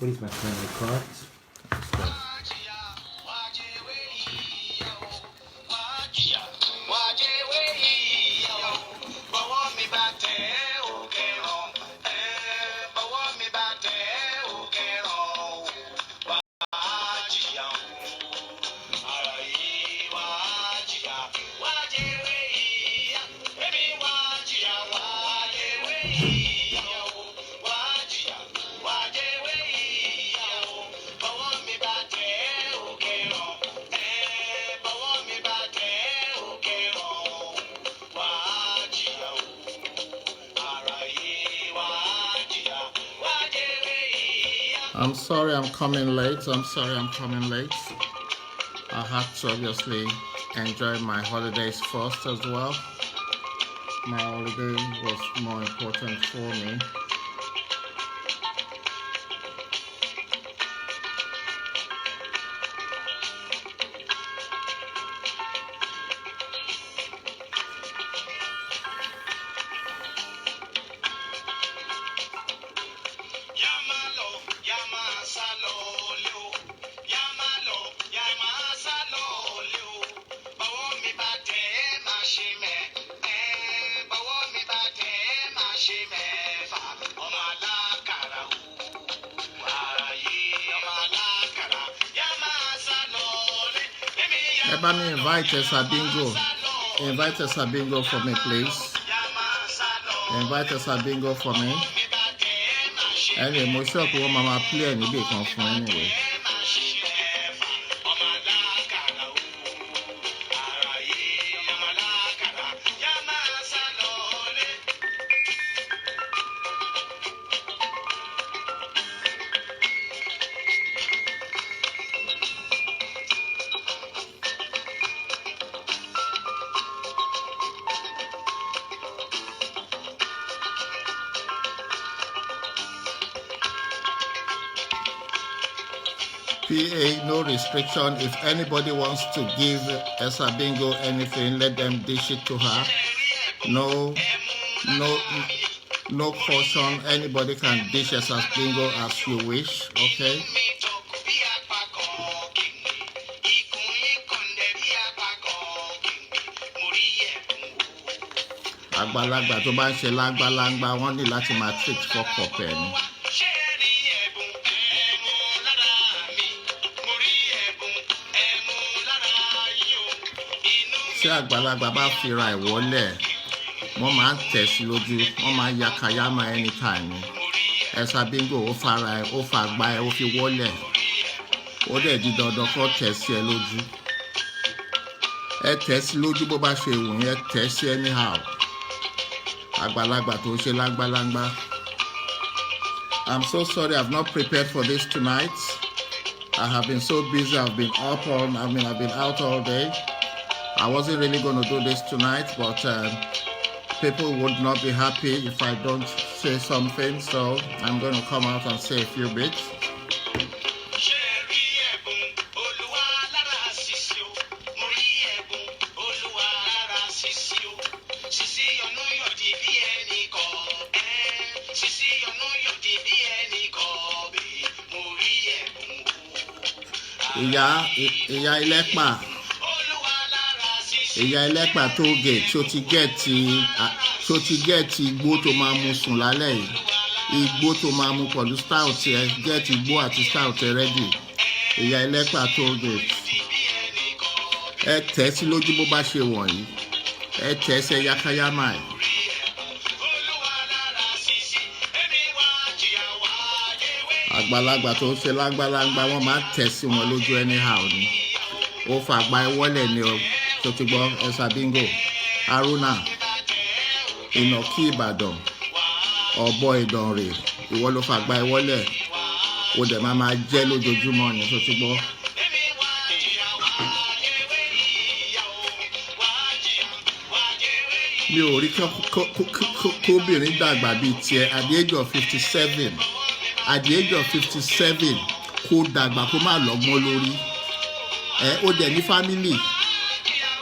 What is my final card? I'm sorry I'm coming late. I have to obviously enjoy my holidays first as well. My holiday was more important for me. Let me invite Esabingo. Invite Esabingo for me, please. Invite Esabingo for me. Anyway, mo sure ko mama play ni be kan fún anyway. PA, no restriction. If anybody wants to give Esabingo anything, let them dish it to her. No caution. Anybody can dish Esabingo as you wish, okay? Àgbàlagbà tó bá ń ṣe lágbàlágbà wọ́n ní láti máa treat fọ́kọ̀ pẹ̀ ni. Tí àgbàlagbà bá fira ìwọ́lẹ̀ wọ́n máa ń tẹ̀ sí lójú, wọ́n máa ń yakayama anytime. Esabingo ó fara ẹ̀, ó fàgbà ẹ̀, ó fi wọ́lẹ̀, ó dẹ̀ di dandan kó tẹ̀ sí ẹ lójú. Ẹ tẹ̀ sí lójú bó bá ṣe wù yín, ẹ tẹ̀ sí anyhow. Àgbàlagbà tó ṣe lágbàlágbà. I'm so sorry I've not prepared for this tonight. I have been so busy. I've been out all day. I wasn't really going to do this tonight, but people would not be happy if I don't say something, so I'm going to come out and say a few bits. Ìyá ẹlẹ́pà tó gẹ̀ tí ó ti gẹ̀ẹ́tì igbó tó máa mu sùn lálẹ́ yìí. Igbó tó máa mu pẹ̀lú stout ẹ, gẹ̀ẹ́tì igbó àti stout ẹ rẹ́dì. Ìyá ẹlẹ́pà tó gẹ̀. Ẹ tẹ̀ sí lójú bó bá ṣe wọ̀nyí. Ẹ tẹ̀ sí yakayama ẹ̀. Àgbàlagbà tó ń ṣe lágbàlágbà wọ́n máa ń tẹ̀ sí wọn lójú anyhow ni. Ó fàgbà ẹ wọ́lẹ̀ ni o. Tó ti gbọ́ Esabingo, Haruna, Ìnàkí Ìbàdàn, Ọ̀bọ Ìdànrè, ìwọ ló fàgbà ẹ wọ́lẹ̀, ó dẹ̀ máa jẹ́ lójoojúmọ́ ni tó ti gbọ́. Mi ò rí kóbìnrin dàgbà bíi tiẹ̀ at the age of 57. At the age of 57 kó dàgbà kó má lọ́gbọ́n lórí. Ó dẹ̀ ní family.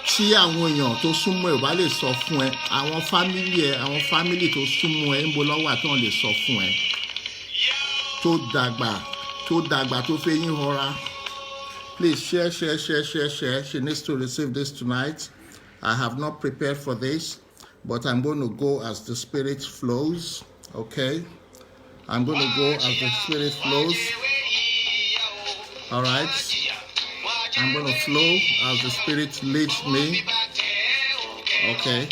Tí àwọn èèyàn tó súnmọ́ ẹ ò bá lè sọ fún ẹ, àwọn family tó súnmọ́ ẹ ń bo lọ́wọ́ àti wọ́n lè sọ fún ẹ. Tó dàgbà tó dàgbà tó fẹ́ yín họra. Please share. She needs to receive this tonight. I have not prepared for this, but I'm going to go as the Spirit flows. Okay? I'm going to go as the Spirit flows. All right? I'm going to flow as the Spirit leads me. Okay?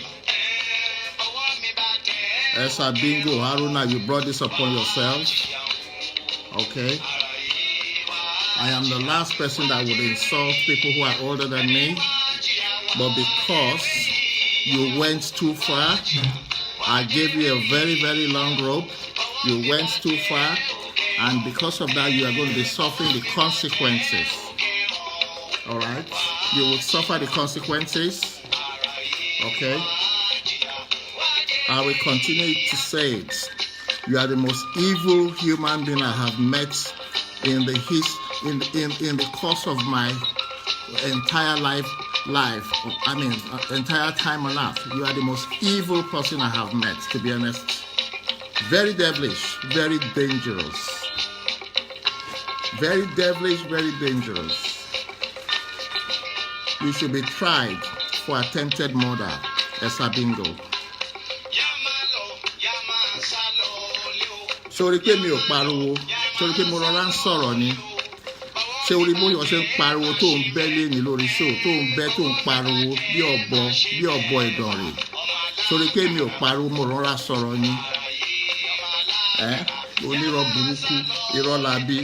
Esabingo, Haruna, you brought this upon yourself. Okay? I am the last person that would insult people who are older than me. But because you went too far, I gave you a very, very long rope. You went too far. And because of that, you are going to be suffering the consequences. All right? You will suffer the consequences. Okay? I will continue to say it. You are the most evil human being I have met in the course of my entire life. Entire time on earth. You are the most evil person I have met, to be honest. Very devilish, very dangerous. Very devilish, very dangerous. You should be tried for attempted murder, Esabingo. Sorry pé mi ò pariwo, sorry pé mo rọra ń sọ̀rọ̀ ni. Ṣé orí bóyá ṣe ń pariwo tó ń bẹ́ lẹ́ni lórí show, tó ń bẹ́ tó ń pariwo bí ọ̀bọ ìdànrè. Sorry pé mi ò pariwo, mo rọra sọ̀rọ̀ ni. Onírọ́ burúkú, irọ́ labí.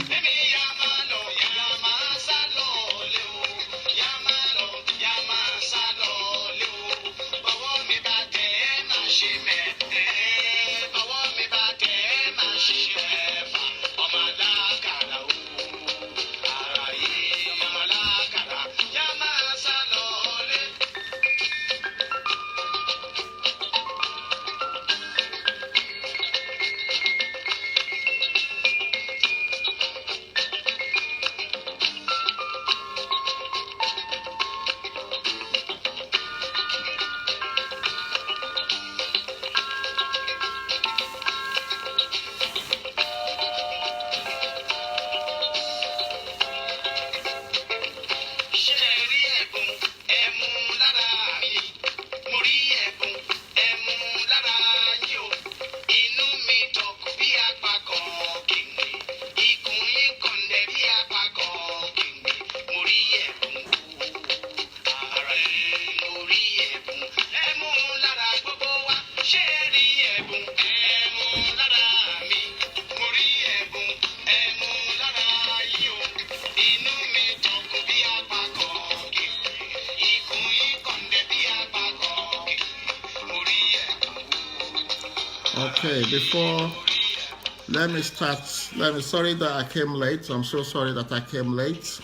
Okay, sorry that I came late. I'm so sorry that I came late.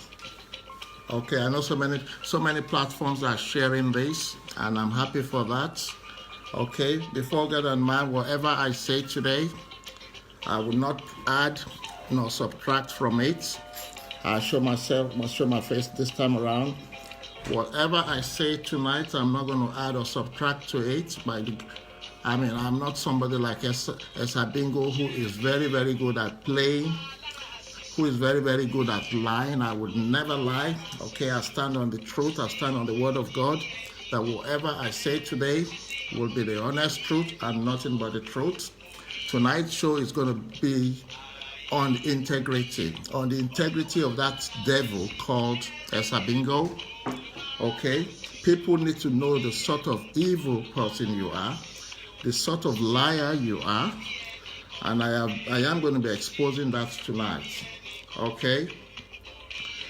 Okay, I know so many platforms are sharing this, and I'm happy for that. Okay, before God and man, whatever I say today, I will not add nor subtract from it. I show my face this time around. Whatever I say tonight, I'm not going to add or subtract to it. I'm not somebody like Esabingo, who is very, very good at playing, who is very, very good at lying. I would never lie. Okay, I stand on the truth. I stand on the word of God, that whatever I say today will be the honest truth and nothing but the truth. Tonight's show is going to be on integrity, of that devil called Esabingo. Okay, people need to know the sort of evil person you are, the sort of liar you are, and I am going to be exposing that tonight. Okay,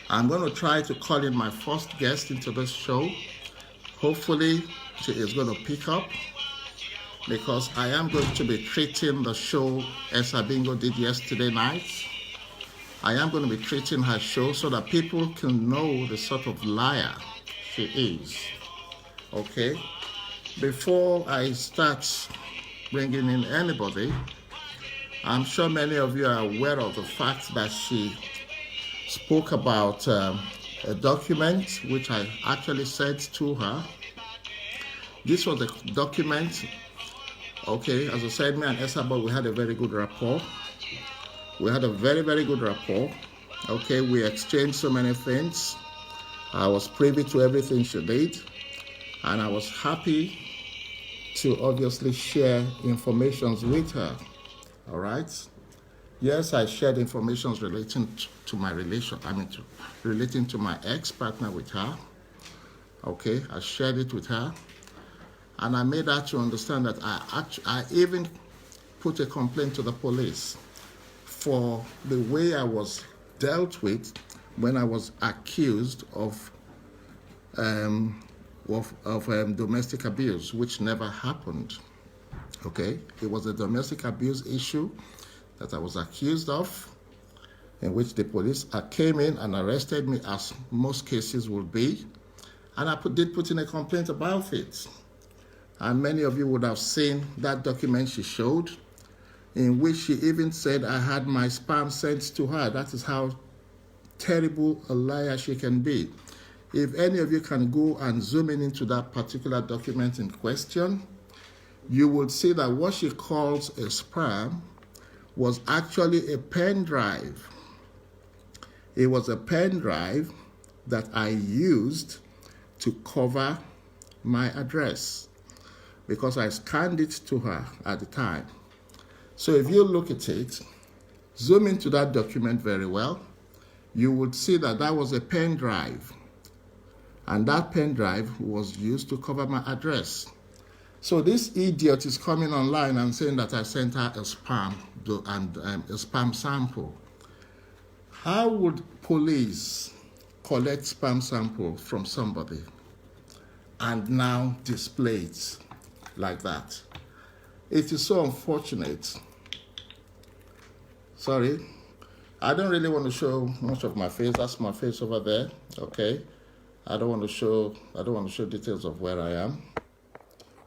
I'm going to try to call in my first guest into this show. Hopefully she is going to pick up, because I am going to be treating the show Esabingo did yesterday night. I am going to be treating her show so that people can know the sort of liar she is. Okay, before I start bringing in anybody, I'm sure many of you are aware of the fact that she spoke about a document which I actually said to her. This was a document. Okay, as I said, me and ESABOD, we had a very good rapport. We had a very, very good rapport. Okay, we exchanged so many things. I was privy to everything she did, and I was happy to obviously share information with her. All right. Yes, I shared information relating to my relating to my ex-partner with her. Okay, I shared it with her, and I made her to understand that I even put a complaint to the police for the way I was dealt with when I was accused of domestic abuse, which never happened. Okay, it was a domestic abuse issue that I was accused of, in which the police came in and arrested me, as most cases would be, and I did put in a complaint about it. And many of you would have seen that document she showed, in which she even said I had my sperm sent to her. That is how terrible a liar she can be. If any of you can go and zoom in into that particular document in question, you will see that what she calls a sperm was actually a pen drive. It was a pen drive that I used to cover my address because I scanned it to her at the time. So if you look at it, zoom into that document very well, you would see that that was a pen drive. And that pen drive was used to cover my address. So this idiot is coming online and saying that I sent her a sperm and a sperm sample. How would police collect sperm sample from somebody and now display it like that? It is so unfortunate. Sorry, I don't really want to show much of my face. That's my face over there. Okay, I don't want to show details of where I am.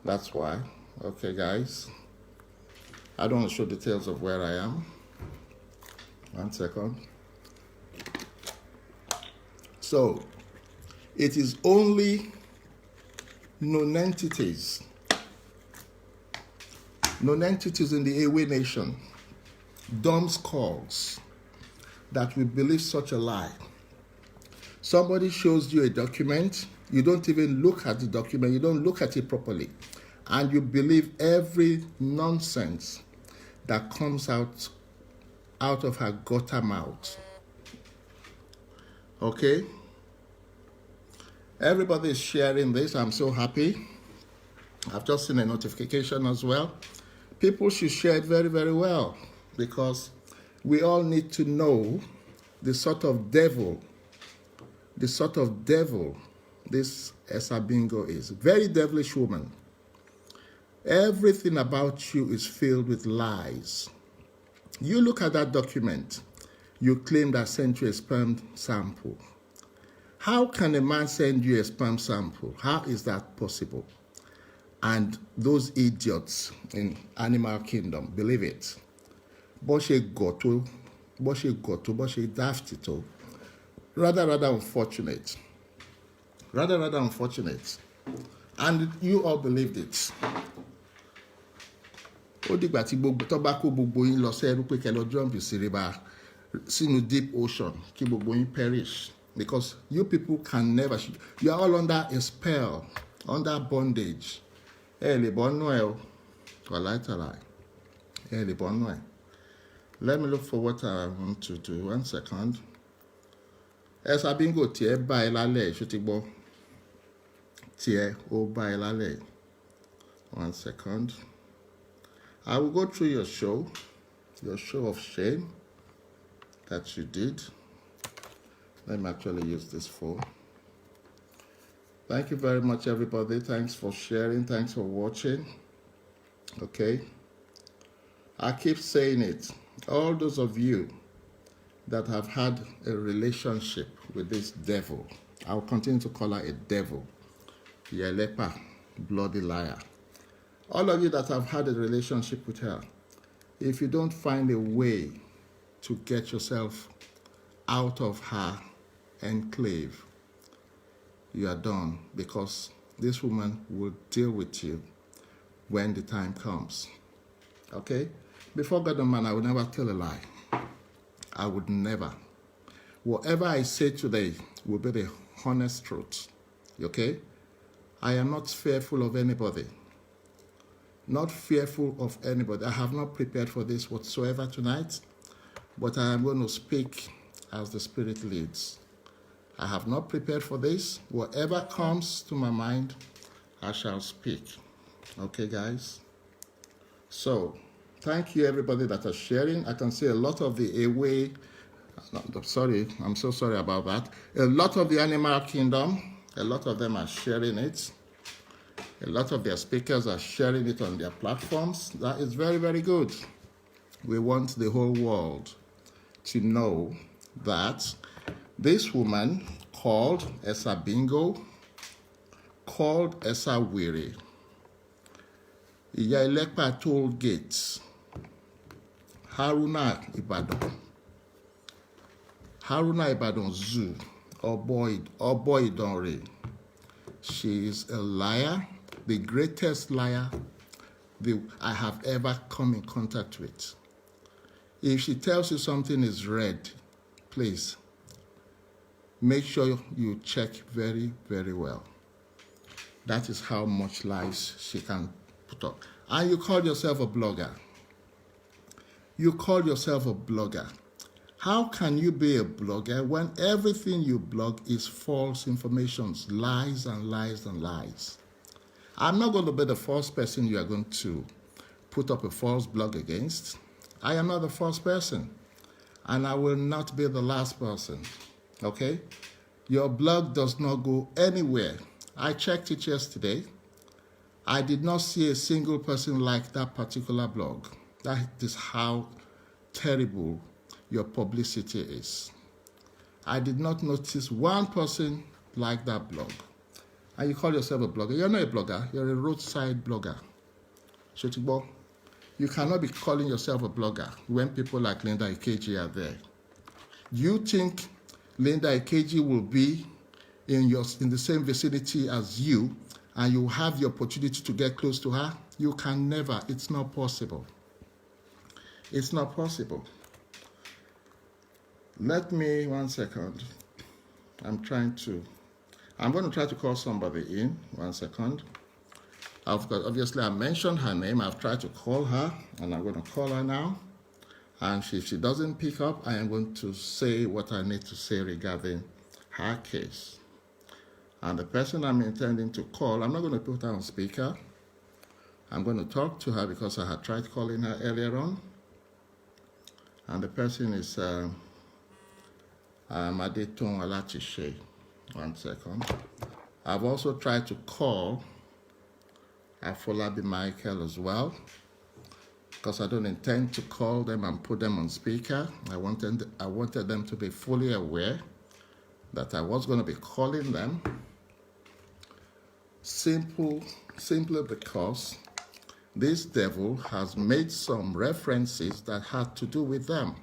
That's why. Okay, guys, I don't want to show details of where I am. 1 second. So, it is only non-entities in the Ewe nation, dumb skulls, that will believe such a lie. Somebody shows you a document, you don't even look at the document, you don't look at it properly, and you believe every nonsense that comes out of her gutter mouth. Okay? Everybody is sharing this. I'm so happy. I've just seen a notification as well. People should share it very, very well, because we all need to know the sort of devil this Esabingo is. Very devilish woman. Everything about you is filled with lies. You look at that document, you claim that sent you a sperm sample. How can a man send you a sperm sample? How is that possible? And those idiots in animal kingdom believe it. Rather unfortunate. Rather unfortunate. And you all believed it. Ó dìgbà tí tó bá kó gbogbo yín lọ sẹ́rú pé kẹ́ lọ jump sí river sínú deep ocean kí gbogbo yín perish, because you people can never. You are all under a spell, under bondage. Lè bọ́ nú ẹ o. Wàláìtàláì. Lè bọ́ nú ẹ. Let me look for what I want to do. 1 second. Esabingo tiẹ̀ bá ẹ lálẹ́ ṣó ti gbọ́. Tiẹ̀ ó bá ẹ lálẹ́. 1 second. I will go through your show of shame that you did. Let me actually use this phone. Thank you very much, everybody. Thanks for sharing. Thanks for watching. Okay. I keep saying it. All those of you that have had a relationship with this devil, I'll continue to call her a devil. Yelepa, bloody liar. All of you that have had a relationship with her, if you don't find a way to get yourself out of her enclave, you are done, because this woman will deal with you when the time comes. Okay? Before God and man, I would never tell a lie. I would never. Whatever I say today will be the honest truth. Okay? I am not fearful of anybody. Not fearful of anybody. I have not prepared for this whatsoever tonight, but I am going to speak as the Spirit leads. I have not prepared for this. Whatever comes to my mind, I shall speak. Okay, guys? So, thank you everybody that are sharing. I can see a lot of the away. Sorry, I'm so sorry about that. A lot of the animal kingdom, a lot of them are sharing it. A lot of their speakers are sharing it on their platforms. That is very, very good. We want the whole world to know that this woman called Esabingo, called Esawiri, Ìyá Ẹlẹ́pà toll gates, Haruna Ibadan Zoo, Obo Idonre. She is a liar, the greatest liar I have ever come in contact with. If she tells you something is red, please make sure you check very, very well. That is how much lies she can put up. And you call yourself a blogger. You call yourself a blogger. How can you be a blogger when everything you blog is false information, lies and lies and lies? I'm not going to be the first person you are going to put up a false blog against. I am not the first person, and I will not be the last person, okay? Your blog does not go anywhere. I checked it yesterday. I did not see a single person like that particular blog. That is how terrible your publicity is. I did not notice one person like that blog. And you call yourself a blogger. You're not a blogger. You're a roadside blogger. Shotigbo, you cannot be calling yourself a blogger when people like Linda Ikeji are there. Do you think Linda Ikeji will be in the same vicinity as you and you have the opportunity to get close to her? You can never. It's not possible. It's not possible. Let me, 1 second. I'm going to try to call somebody in. 1 second. Obviously, I mentioned her name. I've tried to call her, and I'm going to call her now. And if she doesn't pick up, I am going to say what I need to say regarding her case. And the person I'm intending to call, I'm not going to put her on speaker. I'm going to talk to her because I had tried calling her earlier on. And the person is Adetun Alatishe. 1 second. I've also tried to call Afolabi Michael as well, because I don't intend to call them and put them on speaker. I wanted them to be fully aware that I was going to be calling them, simply because this devil has made some references that had to do with them.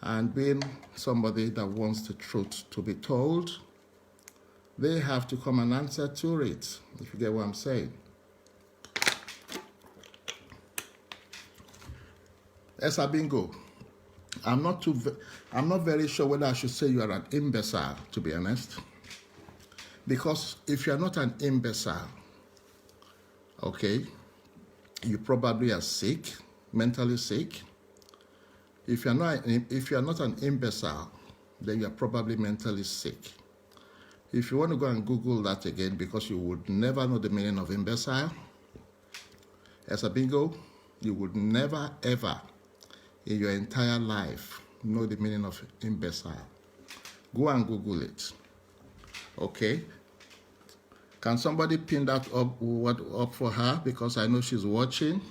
And being somebody that wants the truth to be told, they have to come and answer to it, if you get what I'm saying. Esabingo, I'm not very sure whether I should say you are an imbecile, to be honest. Because if you're not an imbecile, okay, you probably are sick, mentally sick. If you're not an imbecile, then you're probably mentally sick. If you want to go and Google that again, because you would never know the meaning of imbecile, Esabingo, you would never ever in your entire life know the meaning of imbecile. Go and Google it. Okay? Can somebody pin that up for her? Because I know she's watching.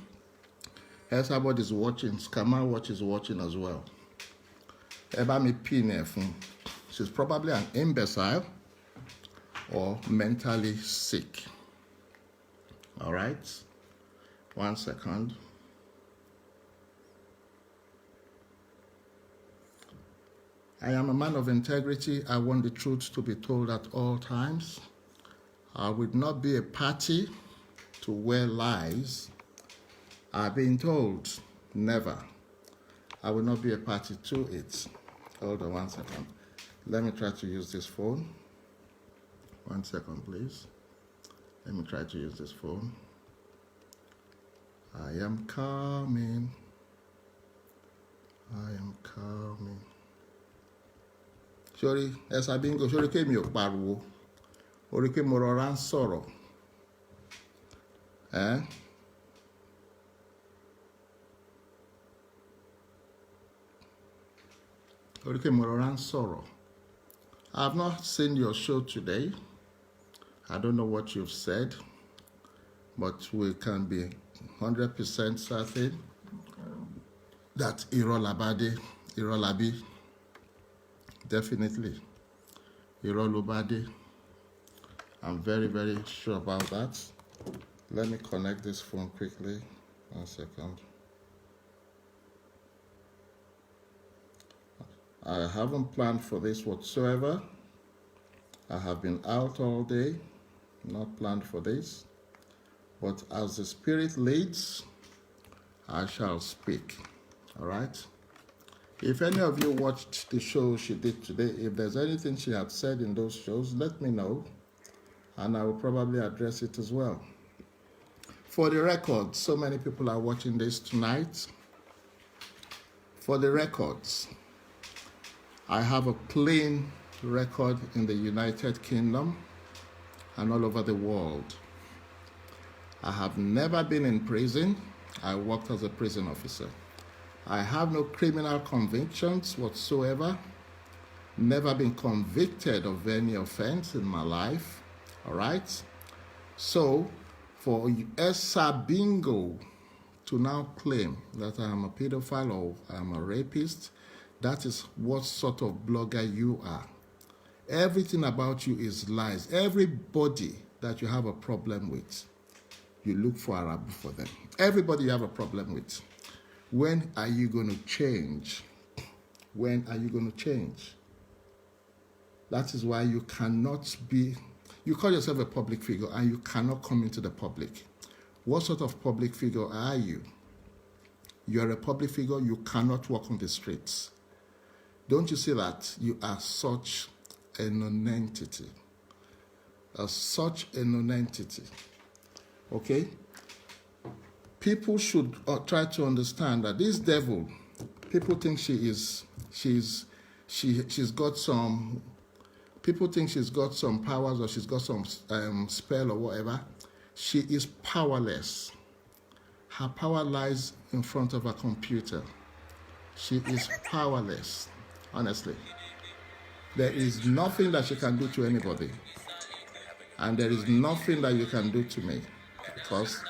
ESABOD is watching. Scammer Watch is watching as well. She's probably an imbecile or mentally sick. All right? 1 second. I am a man of integrity. I want the truth to be told at all times. I would not be a party to where lies are being told. Never. I will not be a party to it. Hold on 1 second. Let me try to use this phone. 1 second, please. Let me try to use this phone. I am coming. I am coming. Sorry, Esabingo, sorry pé mi ò pariwo. Orí pé mo rọra ń sọ̀rọ̀. Orí pé mo rọra ń sọ̀rọ̀. I have not seen your show today. I don't know what you've said, but we can be 100% certain that Irolabade, Irolabi, definitely Irolubade. I'm very, very sure about that. Let me connect this phone quickly. 1 second. I haven't planned for this whatsoever. I have been out all day, not planned for this. But as the Spirit leads, I shall speak. All right? If any of you watched the show she did today, if there's anything she had said in those shows, let me know, and I will probably address it as well. For the record, so many people are watching this tonight. For the records, I have a clean record in the United Kingdom and all over the world. I have never been in prison. I worked as a prison officer. I have no criminal convictions whatsoever. Never been convicted of any offense in my life. All right? So, for Esabingo to now claim that I am a pedophile or I am a rapist, that is what sort of blogger you are. Everything about you is lies. Everybody that you have a problem with, you look for Arabu for them. Everybody you have a problem with. When are you going to change? When are you going to change? That is why you cannot be, you call yourself a public figure and you cannot come into the public. What sort of public figure are you? You're a public figure, you cannot walk on the streets. Don't you see that you are such a non-entity? Such a non-entity. Okay? People should try to understand that this devil, people think she's got some, people think she's got some powers or she's got some spell or whatever. She is powerless. Her power lies in front of a computer. She is powerless, honestly. There is nothing that she can do to anybody. And there is nothing that you can do to me, because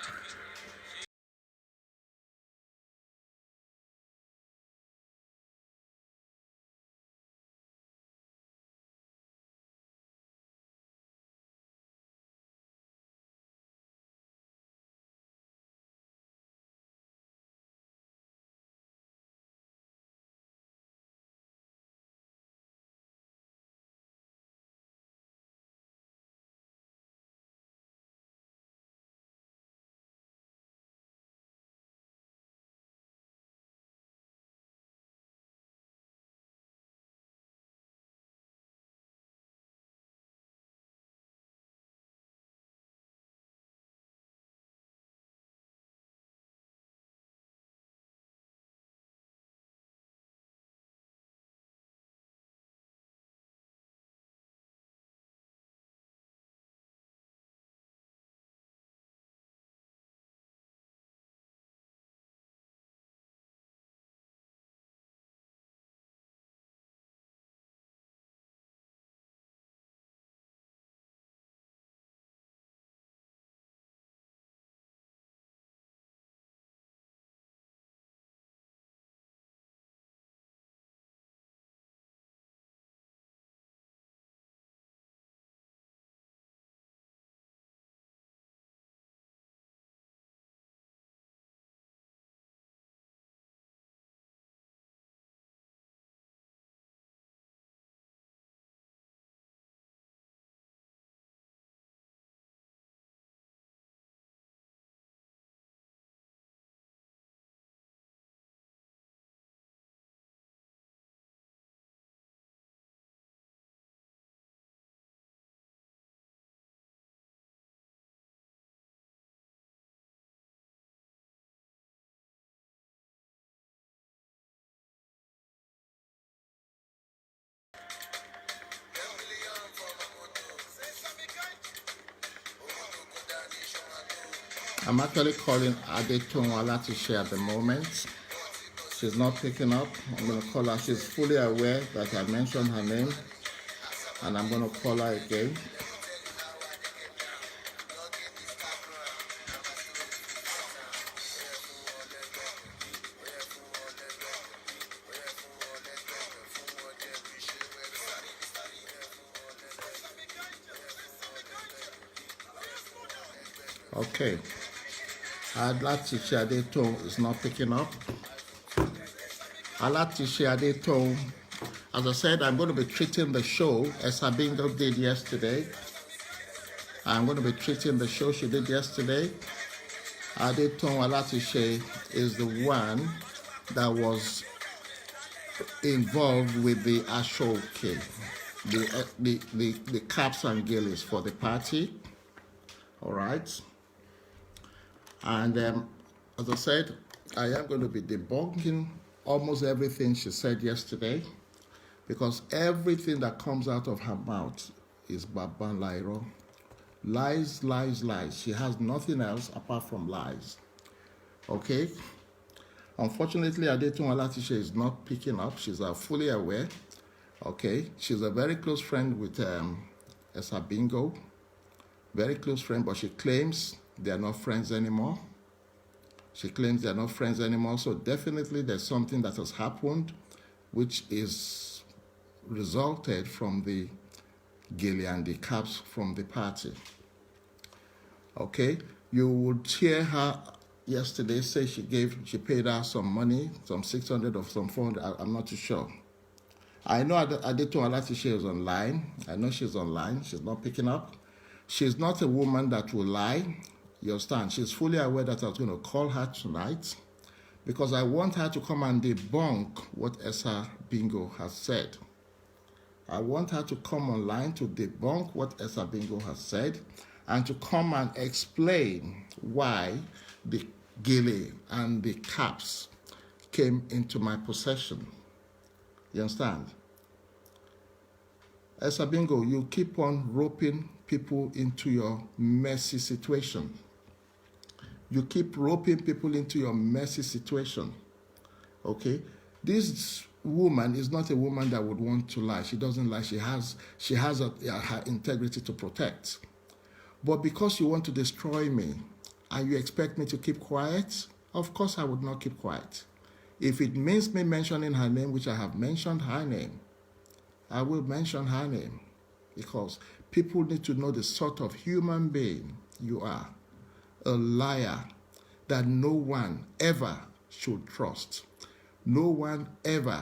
I'm actually calling Adetun Alatishe at the moment. She's not picking up. I'm going to call her. She's fully aware that I mentioned her name, and I'm going to call her again. Okay. Alatishe Adetun is not picking up. Alatishe Adetun, as I said, I'm going to be treating the show Esabingo did yesterday. I'm going to be treating the show she did yesterday. Adetun Alatishe is the one that was involved with the Ashoke, the caps and gillies for the party. All right. And as I said, I am going to be debunking almost everything she said yesterday, because everything that comes out of her mouth is Baban Lairo. Lies, lies, lies. She has nothing else apart from lies. Okay? Unfortunately, Adetun Alatishe is not picking up. She's fully aware. Okay? She's a very close friend with Esabingo. Very close friend, but she claims they are not friends anymore. She claims they are not friends anymore. So definitely there's something that has happened which is resulted from the gilly and the caps from the party. Okay? You would hear her yesterday say she paid her some money, some 600 or some 400, I'm not too sure. I know Adetun Alatishe is online. I know she's online. She's not picking up. She's not a woman that will lie. You understand? She's fully aware that I was going to call her tonight because I want her to come and debunk what Esabingo has said. I want her to come online to debunk what Esabingo has said and to come and explain why the gilly and the caps came into my possession. You understand? Esabingo, you keep on roping people into your messy situation. You keep roping people into your messy situation. Okay? This woman is not a woman that would want to lie. She doesn't lie. She has her integrity to protect. But because you want to destroy me and you expect me to keep quiet, of course I would not keep quiet. If it means me mentioning her name, which I have mentioned her name, I will mention her name because people need to know the sort of human being you are. A liar that no one ever should trust. No one ever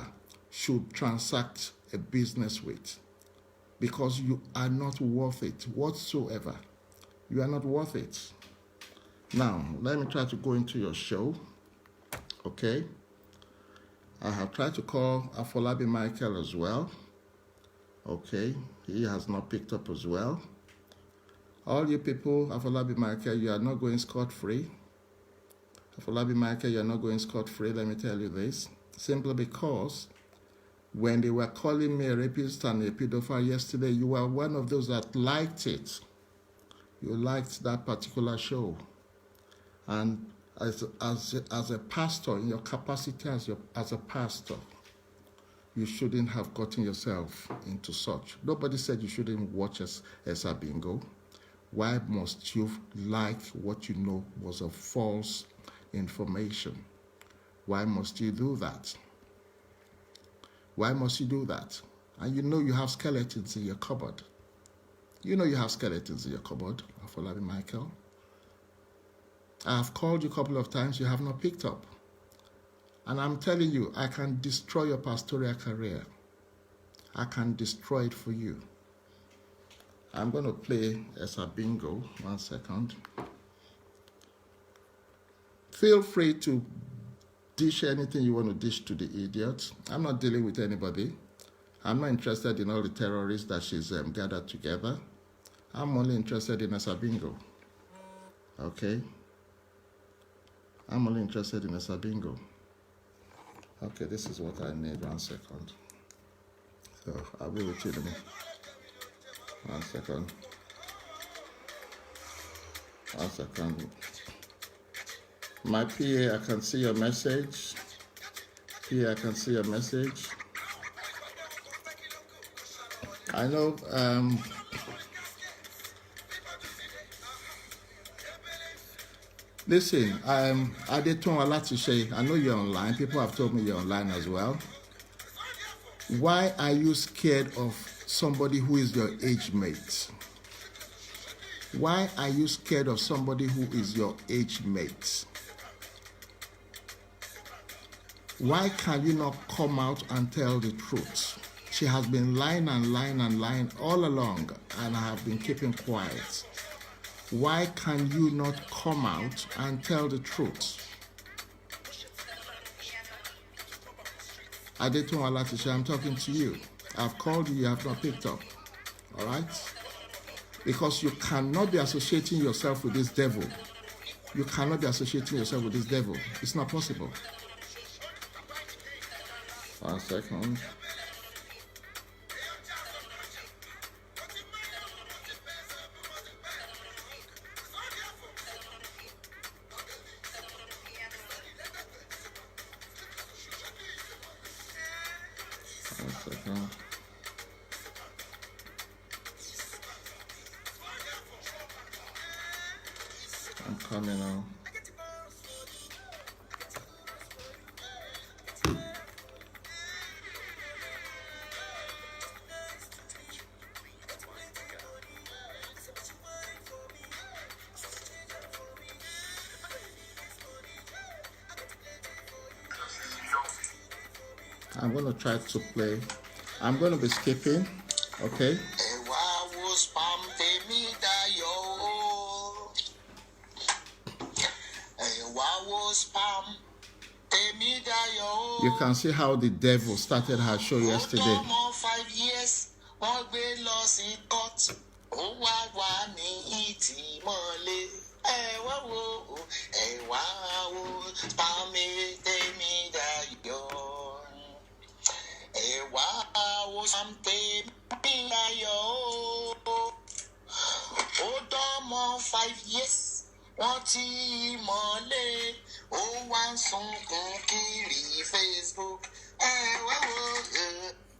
should transact a business with because you are not worth it whatsoever. You are not worth it. Now, let me try to go into your show. Okay? I have tried to call Afolabi Michael as well. Okay? He has not picked up as well. All you people, Afolabi Michael, you are not going scot-free. Afolabi Michael, you are not going scot-free, let me tell you this. Simply because when they were calling me a rapist and a pedophile yesterday, you were one of those that liked it. You liked that particular show. And as a pastor, in your capacity as a pastor, you shouldn't have gotten yourself into such. Nobody said you shouldn't watch Esabingo. Why must you like what you know was a false information? Why must you do that? Why must you do that? And you know you have skeletons in your cupboard. You know you have skeletons in your cupboard, Afolabi Michael. I have called you a couple of times, you have not picked up. And I'm telling you, I can destroy your pastoral career. I can destroy it for you. I'm going to play Esabingo. 1 second. Feel free to dish anything you want to dish to the idiot. I'm not dealing with anybody. I'm not interested in all the terrorists that she's gathered together. I'm only interested in Esabingo. Okay? I'm only interested in Esabingo. Okay, this is what I need. 1 second. So I'll be with you in a minute. 1 second. 1 second. My PA, I can see your message. PA, I can see your message. I know. Listen, I did talk a lot to say. I know you're online. People have told me you're online as well. Why are you scared of somebody who is your age mate? Why are you scared of somebody who is your age mate? Why can you not come out and tell the truth? She has been lying and lying and lying all along, and I have been keeping quiet. Why can you not come out and tell the truth? Adetun Alatisha, I'm talking to you. I've called you, you have not picked up. All right? Because you cannot be associating yourself with this devil. You cannot be associating yourself with this devil. It's not possible. 1 second. I'm coming on. I'm going to try to play. I'm going to be skipping, okay? You can see how the devil started her show yesterday.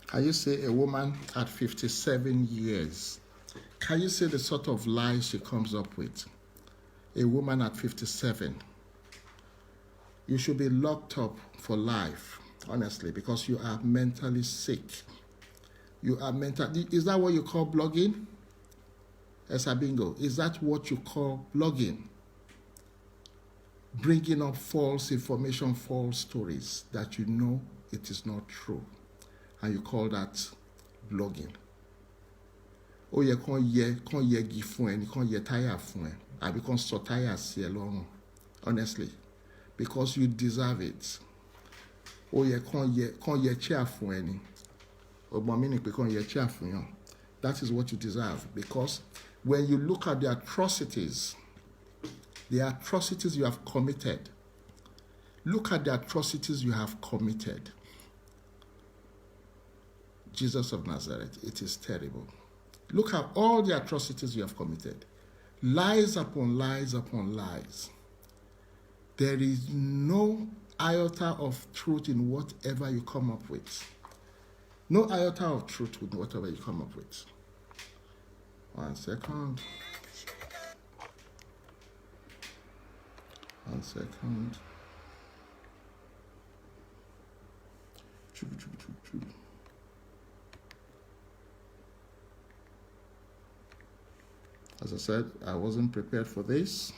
Can you say a woman at 57 years? Can you say the sort of lies she comes up with? A woman at 57. You should be locked up for life, honestly, because you are mentally sick. You are mentally... Is that what you call blogging? Esabingo, is that what you call blogging? Bringing up false information, false stories that you know it is not true. And you call that blogging. Oh, you can't ye fun and you can't ye tire fun and become so tired see along. Honestly. Because you deserve it. Oh, you can't ye chair fun any. Oh, but meaning because ye chair fun. That is what you deserve. Because when you look at the atrocities you have committed. Look at the atrocities you have committed. Jesus of Nazareth, it is terrible. Look at all the atrocities you have committed. Lies upon lies upon lies. There is no iota of truth in whatever you come up with. No iota of truth in whatever you come up with. 1 second. 1 second. As I said, I wasn't prepared for this.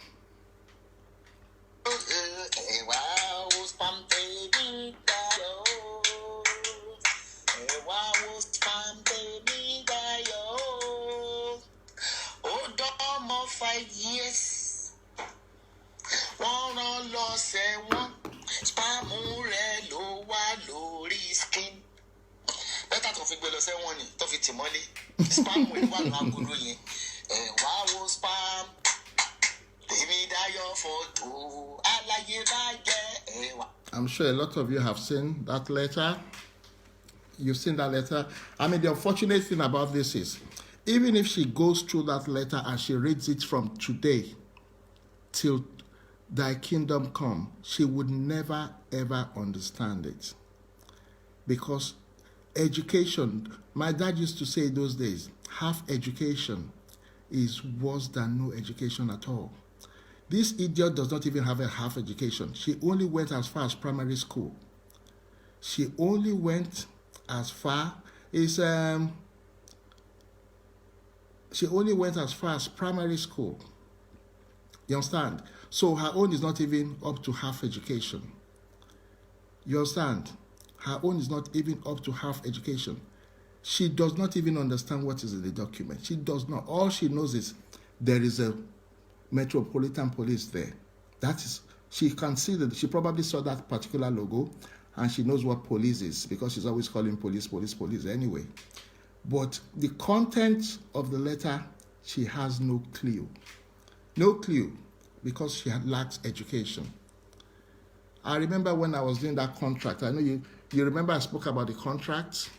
I'm sure a lot of you have seen that letter. You've seen that letter. I mean, the unfortunate thing about this is, even if she goes through that letter and she reads it from today till thy kingdom come, she would never ever understand it. Because education, my dad used to say those days, half education is worse than no education at all. This idiot does not even have a half education. She only went as far as primary school. She only went as far she only went as far as primary school. You understand? So her own is not even up to half education. You understand? Her own is not even up to half education. She does not even understand what is in the document. She does not. All she knows is there is a Metropolitan Police there. That is, she can see that, she probably saw that particular logo and she knows what police is because she's always calling police, police, police anyway. But the content of the letter, she has no clue. No clue, because she had lacked education. I remember when I was doing that contract, I know you remember I spoke about the contract.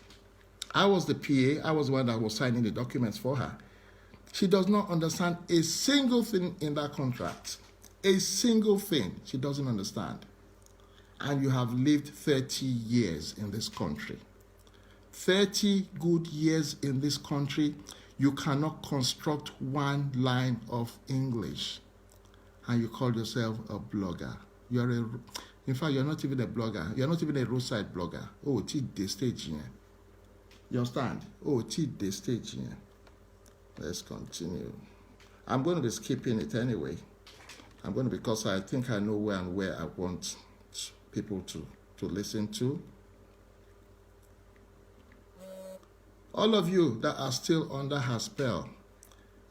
I was the PA, I was the one that was signing the documents for her. She does not understand a single thing in that contract. A single thing she doesn't understand. And you have lived 30 years in this country. 30 good years in this country, you cannot construct one line of English. And you call yourself a blogger. In fact, you're not even a blogger. You're not even a roadside blogger. Oh, the stage here. You understand? Oh, the stage here. Let's continue. I'm going to be skipping it anyway. I'm going to, because I think I know where I want people to listen to. All of you that are still under her spell,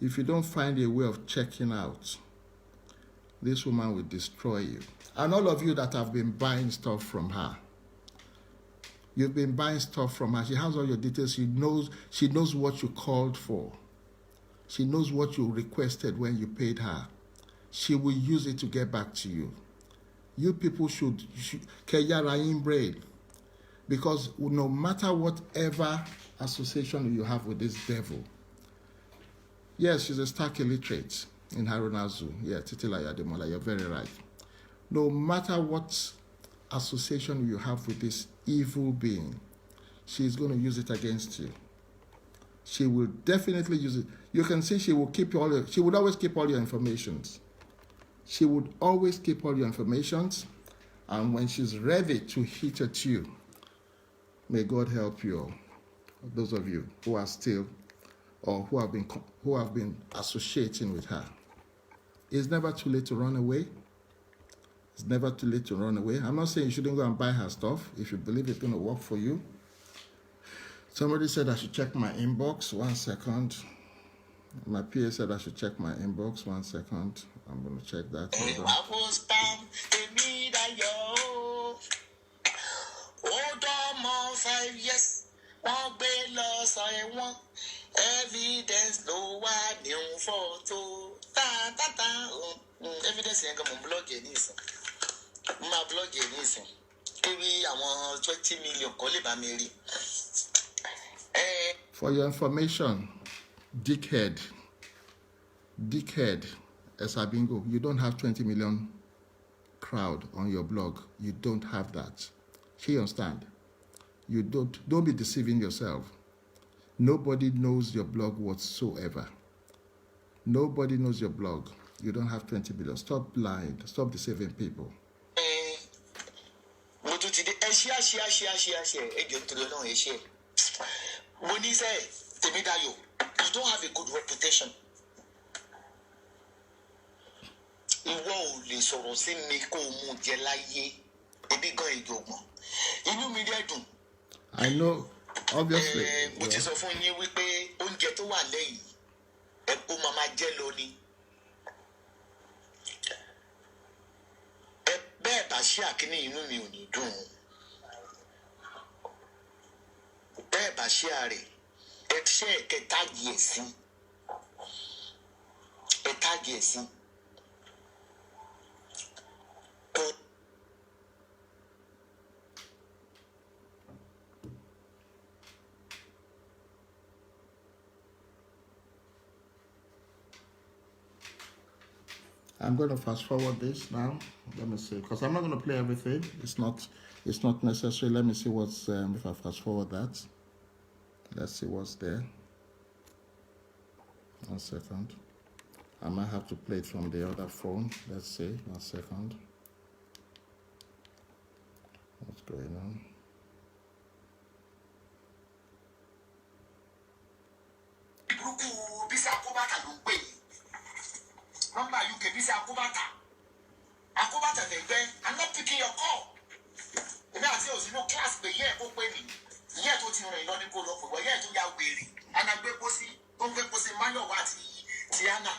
if you don't find a way of checking out, this woman will destroy you. And all of you that have been buying stuff from her, you've been buying stuff from her. She has all your details. She knows what you called for. She knows what you requested when you paid her. She will use it to get back to you. You people should brain, because no matter whatever association you have with this devil, yes, she's a stark illiterate in Haruna Zoo. Yeah, Titila Yademola, you're very right. No matter what association you have with this evil being, she's going to use it against you. She will definitely use it. You can see she will she would always keep all your informations. She would always keep all your informations, and when she's ready to hit at you, may God help you all. Those of you who are still, or who have been associating with her. It's never too late to run away. It's never too late to run away. I'm not saying you shouldn't go and buy her stuff if you believe it's going to work for you. Somebody said I should check my inbox. 1 second. My PA said I should check my inbox. 1 second. I'm going to check that. Evidence no one new photo. Evidence ain't gonna blog anything. My blog anything. Maybe I want 20 million. For your information, dickhead, Esabingo, you don't have 20 million crowd on your blog. You don't have that. You understand? You don't be deceiving yourself. Nobody knows your blog whatsoever. Nobody knows your blog. You don't have 20 billion. Stop lying. Stop deceiving people. When he said, Temidayo, you don't have a good reputation. I know, obviously. I'm going to fast forward this now. Let me see, because I'm not going to play everything. It's not necessary. Let me see what's if I fast forward that. Let's see what's there. 1 second. I might have to play it from the other phone. Let's see. 1 second. What's going on? Number UK visa Akubata. Akubata I'm not picking your call. If I say no class the year open me. Year to tin re lo ni ko lo for year to ya were. And I gbe posi mayo wa Tiana.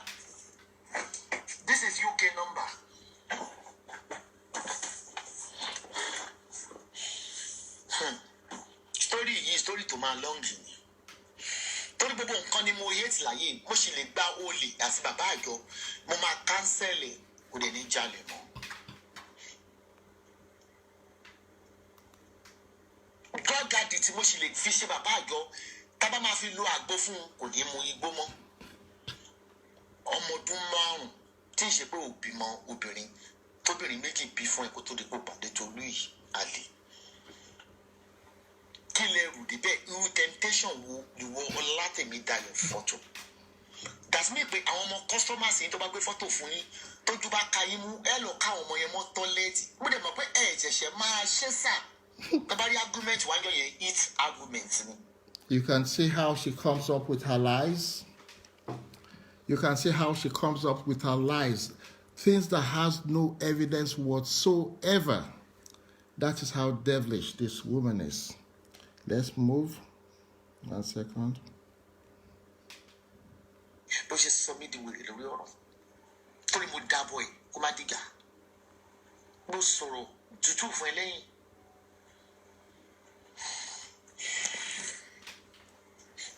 This is UK number. Story to my long journey. Torí gbogbo nǹkan ni mo hate láyé mo sì lè gba olè àti bàbá àjọ mo máa kánsẹ́lì kò dẹ̀ ní jalè mọ́. Gọ́gàdì tí mo sì lè fi ṣe bàbá àjọ tábà máa fi lo àgbo fún un kò ní mu igbó mọ́. Ọmọ ọdún 5 tí ń ṣe pé òbí mọ obìnrin tóbìnrin méjì bí fún ẹ kó tó di pé pàdé tó lù yìí àlè. Temptation wo ìwọ Ọlátẹ̀mí Dayọ̀ photo. That's me pé àwọn ọmọ customers yìí tó bá gbé photo fún yín tójú bá ka yín mú ẹ lọ ká àwọn ọmọ yẹn mọ́ tọ́lẹ́ẹ̀tì. Mo dẹ̀ mọ̀ pé ẹ ṣẹ̀ṣẹ̀ máa ṣe sà. Tabari argument wájọ yẹn it's argument ni. You can see how she comes up with her lies. You can see how she comes up with her lies. Things that has no evidence whatsoever. That is how devilish this woman is. Let's move. 1 second. Bó ṣe sọ mí di wèrè lórí ọ̀rọ̀ torí mo dábọ̀ ẹ̀ kó má dìgà mo sọ̀rọ̀ tútù fún ẹ lẹ́yìn.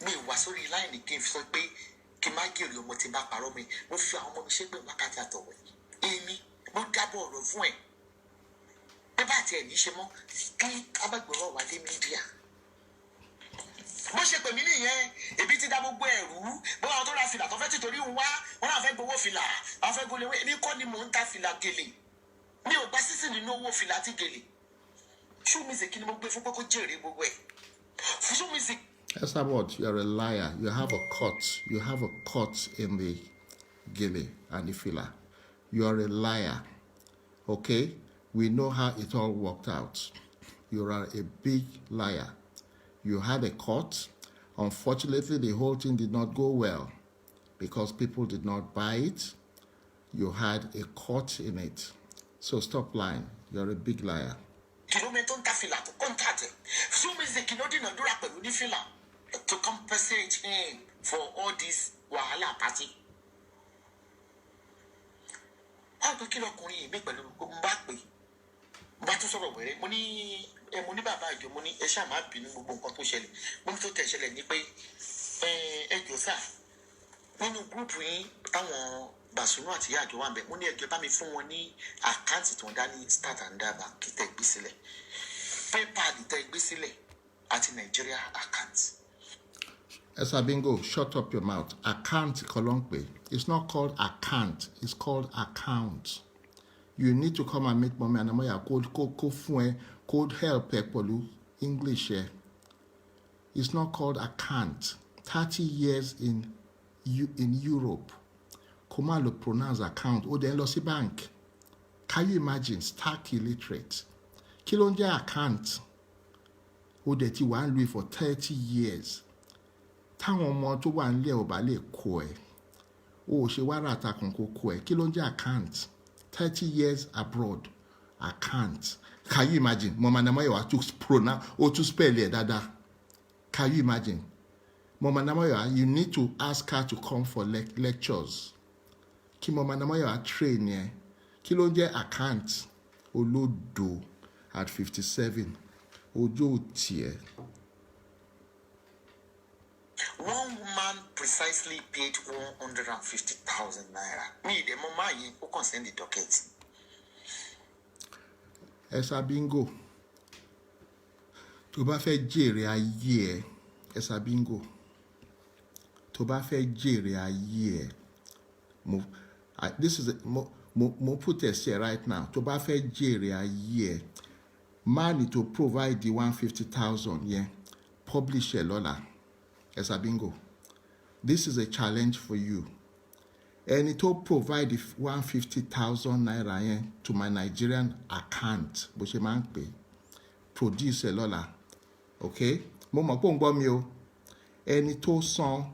Mi wá sórí láìní kí n sọ pé kí n má gèrè ọmọ tí n bá parọ́ mi mo fi àwọn ọmọ mi ṣépè wákàtí àtọ̀wẹ̀ èmi mo dábọ̀ ọ̀rọ̀ fún ẹ bí bá tiẹ̀ ní ṣe mọ́ kí abágbọ̀rọ̀ wà dé mídíà. Bó ṣe pè mí nìyẹn ebi ti dá gbogbo ẹ̀rú bó àwọn tó ra fìlà tó fẹ́ tìtorí ń wá wọn náà fẹ́ gbowó fìlà àwọn fẹ́ gbowó èmi kọ́ ni mò ń ta fìlà gèlè mi ò gba sísì nínú owó fìlà àti gèlè ṣú mi sì kí ni mo gbé fún pé kó jèrè gbogbo ẹ̀ ṣú mi sì. Esabod, you're a liar. You have a cut. You have a cut in the gele and the filler. You are a liar. Okay? We know how it all worked out. You are a big liar. You had a cut. Unfortunately, the whole thing did not go well because people did not buy it. You had a cut in it. So stop lying. You're a big liar. To compensate him for all this wahala party. How to kill ọkùnrin yìí pẹ̀lú bá pè bá tún sọ̀rọ̀ wẹ̀rẹ̀ mo ní bàbá àjọ mo ní ẹ ṣáà má bínú gbogbo nǹkan tó ṣẹlẹ̀ mo ní tó tẹ̀ ṣẹlẹ̀ ní pé ẹjọ́ sà nínú gúrùpù yín táwọn Bàṣúnú àti ìyá àjọ wà ń bẹ̀ mo ní ẹjọ́ bá mi fún wọn ní àkáǹtì tó ń dá ní Start and Daba kí tẹ́ gbé sílẹ̀ PayPal tẹ́ gbé sílẹ̀ àti Nigeria account. Esabingo, shut up your mouth. Account Kolongbe. It's not called account. It's called account. You need to come and make money and code help Polu English. It's not called account. 30 years in Europe. Komalo pronounce account. O den lossy bank. Can you imagine? Stark illiterate. Kilonja account. O de ti wan lui for 30 years. Táwọn ọmọ tó wà nílé ọba lè kó ẹ o ṣe wá rà takùn kó kó ẹ kí ló ń jẹ́ account 30 years abroad account. Can you imagine Mama Namoyo to pronounce or to spell it dáadáa? Can you imagine Mama Namoyo? You need to ask her to come for lectures. Kí Mama Namoyo train yẹn kí ló ń jẹ́ account olódo at 57 ojú tiẹ̀. One woman precisely paid 150,000 naira. Me, the mama, who can send the docket. Esabingo. Tó bá fẹ́ jèrè ayé ẹ, Esabingo. Tó bá fẹ́ jèrè ayé ẹ, This is mo put it here right now. Tó bá fẹ́ jèrè ayé ẹ̀, má ní to provide the 150,000 yẹn, publish ẹ̀ lọ́la. Esabingo, this is a challenge for you. Ẹni tó provide the 150,000 naira yẹn to my Nigerian account, bó ṣe máa ń pè, produce ẹ̀ lọ́la. Okay? Mo mọ̀ pé ó ń gbọ́ mi o. Ẹni tó san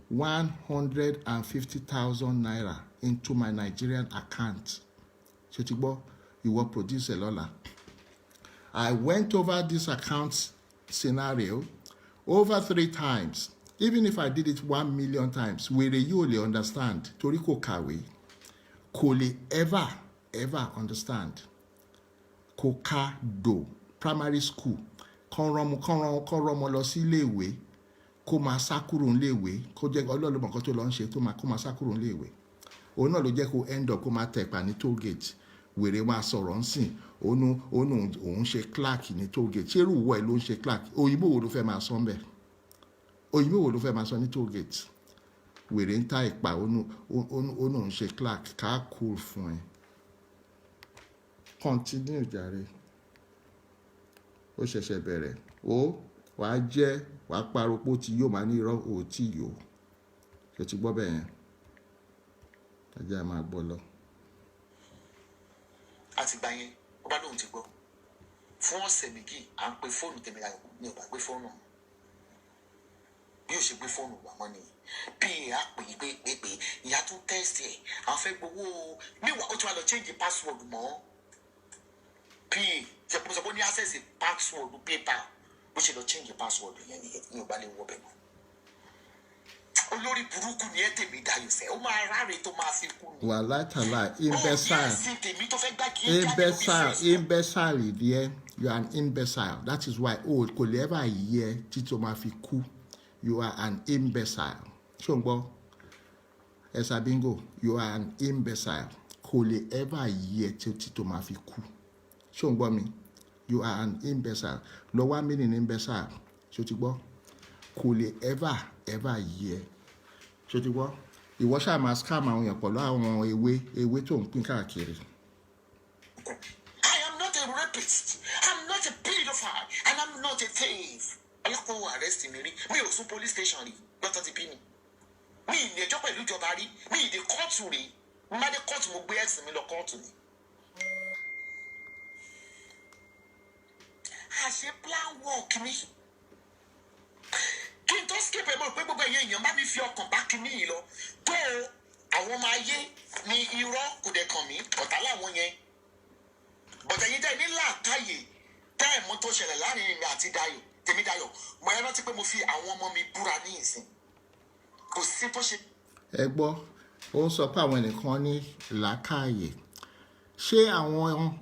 150,000 naira into my Nigerian account, ṣé ti gbọ́, ìwọ produce ẹ̀ lọ́la. I went over this account scenario over 3 times. Even if I did it 1 million times, wèrè yóò lè understand torí kò kàwé. Kò lè ever understand. Kò ka do primary school. Kán rọmọ lọ sí iléèwé, kó máa sá kúrò níléèwé, kó jẹ́ Ọlọ́run mọ̀ nǹkan tó lọ ń ṣe, kó máa sá kúrò níléèwé. Òun náà ló jẹ́ kó end up kó máa tẹ̀pà ní toll gate. Wèrè máa sọ̀rọ̀ ń sìn, òun ṣe clerk ní toll gate. Ṣé irú ìwọ ẹ̀ ló ń ṣe clerk? Òyìnbó wo ló fẹ́ máa sọ ń bẹ̀? Òyìnbó wo ló fẹ́ máa sọ ní toll gate? Wèrè ń ta ìpà, òun ṣe clerk, ká cool fún ẹ. Continue jàre. Ó ṣẹ̀ṣẹ̀ bẹ̀rẹ̀. Wàá parọ́pọ̀ tí yóò máa ní irọ́ tí yóò. Ṣé ti gbọ́ bẹ́ẹ̀ yẹn? Ẹ jẹ́ a máa gbọ́ lọ. Àtìgbà yẹn ó bá lóun ti gbọ́. Fún ọ̀sẹ̀ méjì à ń pe fóònù Tèmídayọ̀ ní ọ̀bà gbé fóònù. Bí ó ṣe gbé fóònù wà mọ́ nìyí. Bí a pè é pé ìyá tún tẹ́sì ẹ̀, àwọn fẹ́ gbowó níwà ó tún wá lọ change password mọ́. Ṣe ní access password paper bó ṣe lọ change password yẹn ni ò bá lè wọ bẹ̀ mọ́. Olórí burúkú ni ẹ Tèmídayọ̀ fẹ́, ó máa ráre tó máa fi kú ni. Wàhálà tàlà imbecile díẹ̀, you are an imbecile. That is why kò lè ever yẹ títí o máa fi kú. You are an imbecile. Ṣé o ń gbọ́? Esabingo, you are an imbecile. Kò lè ever yẹ títí o máa fi kú. Ṣé o ń gbọ́ mi? You are an imbecile. Lọ wá meaning imbecile. Ṣé o ti gbọ́? Kò lè ever yẹ. Ṣé o ti gbọ́? Ìwọ ṣáà máa scam àwọn èèyàn pẹ̀lú àwọn ewé tó ń pín káàkiri. I am not a rapist. I'm not a pedophile. And I'm not a thief. Ọlọ́pàá arrest mi rí. Mi ò sún police station rí. Lọ́tọ̀ ti bí mi. Mi ì ní ẹjọ́ pẹ̀lú ìjọba rí. Mi ì dé kóòtù rí. Má dé kóòtù mo gbé ẹ̀sìn mi lọ kóòtù ni. Àṣẹ plan work mi. Kí n tó skip ẹ̀ mọ̀ pé gbogbo ẹ̀yẹ èèyàn bá mi fi ọkàn bá kíní yìí lọ. Tó àwọn ọmọ ayé ni irọ́ kò dẹ̀ kàn mí. Ọ̀tá làwọn yẹn. Bọ̀dẹ̀ yìí dẹ́ ní làákàyè táìmù tó ṣẹlẹ̀ láàrin mi àti Tèmídayọ̀. Mo ẹ rántí pé mo fi àwọn ọmọ mi búra ní ìsìn. Kò sí tó ṣe. Ẹ gbọ́, ó ń sọ pé àwọn ẹnìkan ní làákàyè. Ṣé àwọn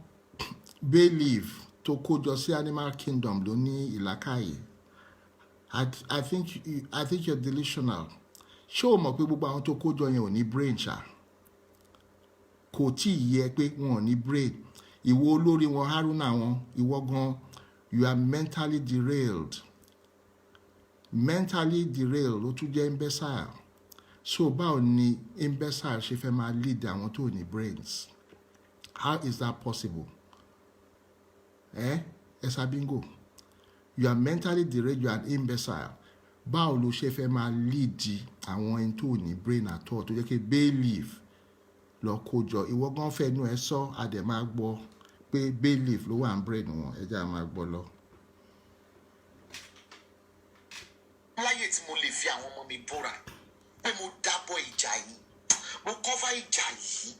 bailiff tó kójọ sí Animal Kingdom ló ní ìlàkàyè? I think you're delusional. Ṣé o mọ̀ pé gbogbo àwọn tó kójọ yẹn ò ní brain ṣá? Kò tí ì yẹ pé wọn ò ní brain. Ìwọ olórí wọn Haruna wọn, ìwọ gan, you are mentally derailed. Mentally derailed ló tún jẹ́ imbecile. So báwo ni imbecile ṣe fẹ́ máa lead àwọn tó ní brains? How is that possible? Esabingo, you are mentally derailed, you are an imbecile. Báwo ló ṣe fẹ́ máa lead àwọn ẹni tó ní brain at all tó jẹ́ kí bailiff lọ kójọ? Ìwọ gan fẹ́nu ẹ sọ, a dẹ̀ máa gbọ́ pé bailiff ló wà ní brain wọn. Ẹ jẹ́ a máa gbọ́ lọ. Láyé tí mo lè fi àwọn ọmọ mi búra pé mo dábọ̀ ìjà yìí, mo cover ìjà yìí.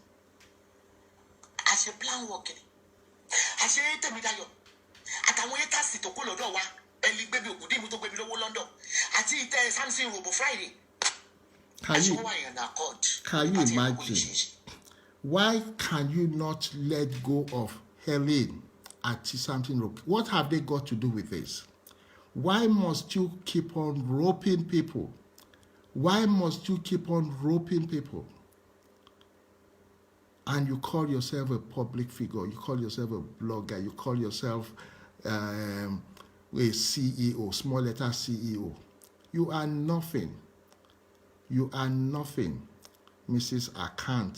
Àṣẹ plan work ni. Àṣẹ Tèmídayọ̀ àtàwọn haters tó kó lọ́dọ̀ wa ẹni gbé mi òkúdí mi tó gbé mi lówó London àti ìtẹ́ Samson Robo Friday. Can you imagine? Why can you not let go of Helen àti Samson Robo? What have they got to do with this? Why must you keep on roping people? Why must you keep on roping people? And you call yourself a public figure, you call yourself a blogger, you call yourself a CEO, small letter CEO. You are nothing. You are nothing. Mrs. Account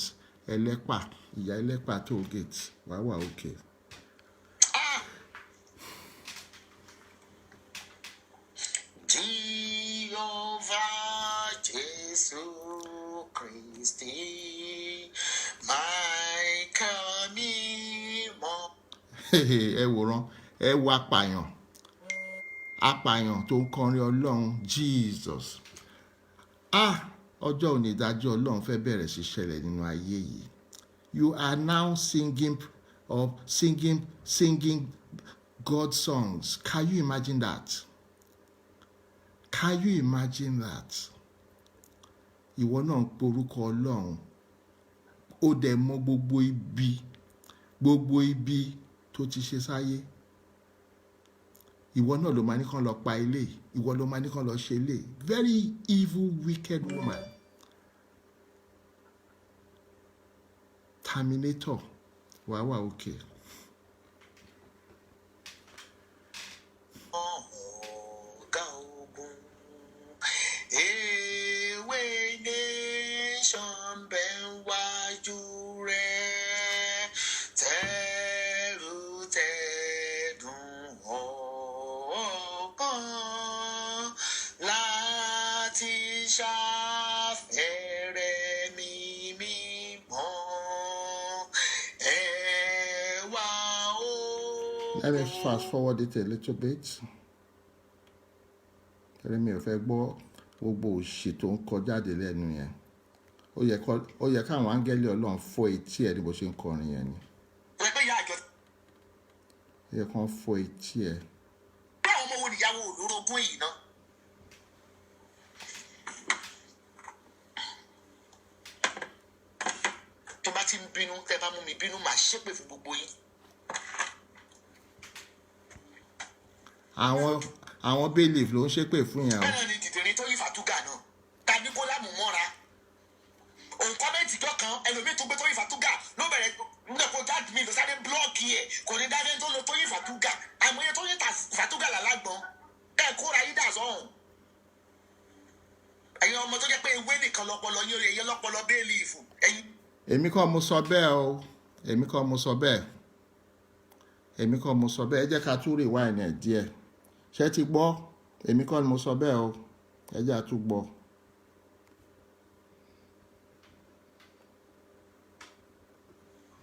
ẹlẹ́pà ìyá ẹlẹ́pà toll gate wà wà òkè. Jehovah Jesu Christi, my Kamimo. Ẹ wòran ẹ wo apààyàn tó ń kọrin Ọlọ́run Jesus. Ọjọ́ òní ìdájọ́ Ọlọ́run fẹ́ bẹ̀rẹ̀ sí ṣẹlẹ̀ nínú ayé yìí. You are now singing God songs. Can you imagine that? Can you imagine that? Ìwọ náà ń porúkọ Ọlọ́run. Ó dẹ̀ mọ̀ gbogbo ibi tó ti ṣe sáyé. Ìwọ náà ló máa ní kàn lọ pa ilé. Ìwọ ló máa ní kàn lọ ṣe ilé. Very evil, wicked woman. Terminator. Wà okay. Let me fast forward it a little bit. Tẹ́lẹ̀ mi ò fẹ́ gbọ́ gbogbo òṣì tó ń kọ jáde lẹ́nu yẹn. Ó yẹ káwọn áńgẹ́lì Ọlọ́run fọ́ etí ẹ̀ ní bó ṣe ń kọrin yẹn ni. Ó yẹ kán fọ́ etí ẹ̀. Báwo ọmọ wo nìyàwó olórogún yìí ná? Tó bá ti ń bínú, tẹ́ bá mú mi bínú, màá ṣépè fún gbogbo yín. Àwọn bailiff ló ń ṣépè fún yẹn. Bẹ́ẹ̀ ni dìdìrín tó yí fàtúgà náà tàbí kó lámù mọ́ra. Òun kọ́mẹ́ǹtì jọ kan ẹlòmíì tó gbé tó yí fàtúgà ló bẹ̀rẹ̀ nígbà kó jáde mi ló sáré búlọ́ọ̀kì ẹ̀ kò ní dáadé tó lo tó yí fàtúgà àmọ́ tó yí fàtúgà làlágbọ́n ẹ̀ kóra yí dà sọ́hùn. Ẹ̀yin ọmọ tó jẹ́ pé ewé nìkan lọ́pọlọ yín orí ẹ̀yẹ lọ́pọlọ bailiff. Èmi kọ́ mo sọ bẹ́ẹ̀ o. Èmi kọ́ mo sọ bẹ́ẹ̀. Ẹ jẹ́ ká tún rí wáìnì ẹ̀ díẹ̀. Ṣé ti gbọ́? Èmi kọ́ ni mo sọ bẹ́ẹ̀ o. Ẹ jẹ́ àtún gbọ́.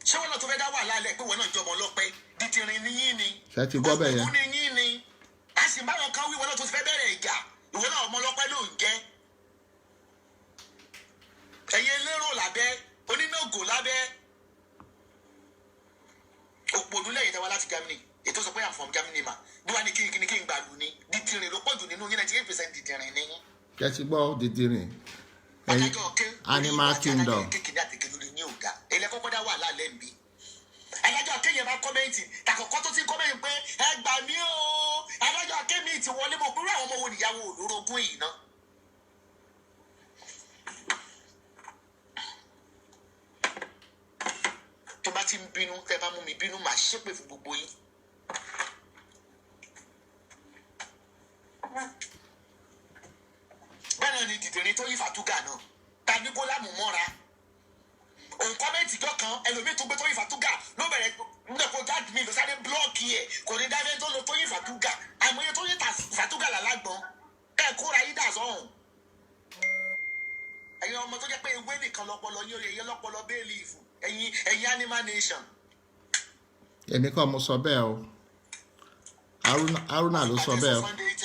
Ṣé wọn náà tó fẹ́ dá wà lálẹ́ pé wọn náà jọmọ ọlọ́pẹ́ dídìrín ní yín ni? Ṣé ti gbọ́ bẹ́ẹ̀ yẹn? Òkùnkùn ní yín ni. A sì bá wọn kan wí wọn náà tó fẹ́ bẹ̀rẹ̀ ìjà. Ìwọ náà ọmọ ọlọ́pẹ́ ló ń jẹ́. Ẹ̀yin elérò lábẹ́, onínàgò lábẹ́. Òpònú lẹ́yìn tẹ́wọ́ láti Germany. Ètò sọ pé I'm from Germany ma. Bí wàá ní kí n gbàlù ni. Dídìrín ló pọ̀jù nínú yín 98% dídìrín ní. Ṣé ti gbọ́ dídìrín? Animal Kingdom. Ilé kọ́kọ́ dá wà lálẹ́ ń bí. Adájọ́ akéyẹ bá kọ́mẹ́ǹtì tàkọ́kọ́ tó ti kọ́mẹ́ǹtì pé ẹ gbà mí o. Adájọ́ akémi ti wọlé mọ̀ pẹ̀lú àwọn ọmọ wo nìyàwó olórogún yìí ná. Tó bá ti ń bínú, tẹ́ bá mú mi bínú, màá ṣépè fún gbogbo yín. Bẹ́ẹ̀ náà ni dìdìrín tó yí fàtúgà náà tàbí kó lámù mọ́ra. Òun kọ́mẹ́ǹtì jọ kan ẹlòmíì tó gbé tó yí fàtúgà ló bẹ̀rẹ̀ nígbà kó jáde mi ló sáré búlọ́ọ̀kì ẹ̀ kò ní dáadé tó lo tó yí fàtúgà àmọ́ iye tó yí fàtúgà làlágbọ́n ẹ̀ kóra yí dà sọ́hùn. Ẹ̀yin ọmọ tó jẹ́ pé ewé nìkan lọ́pọlọ yín orí ẹ̀yẹ lọ́pọlọ bailiff ẹ̀yin animal nation. Èmi kọ́ mo sọ bẹ́ẹ̀ o. Haruna ló sọ bẹ́ẹ̀ o.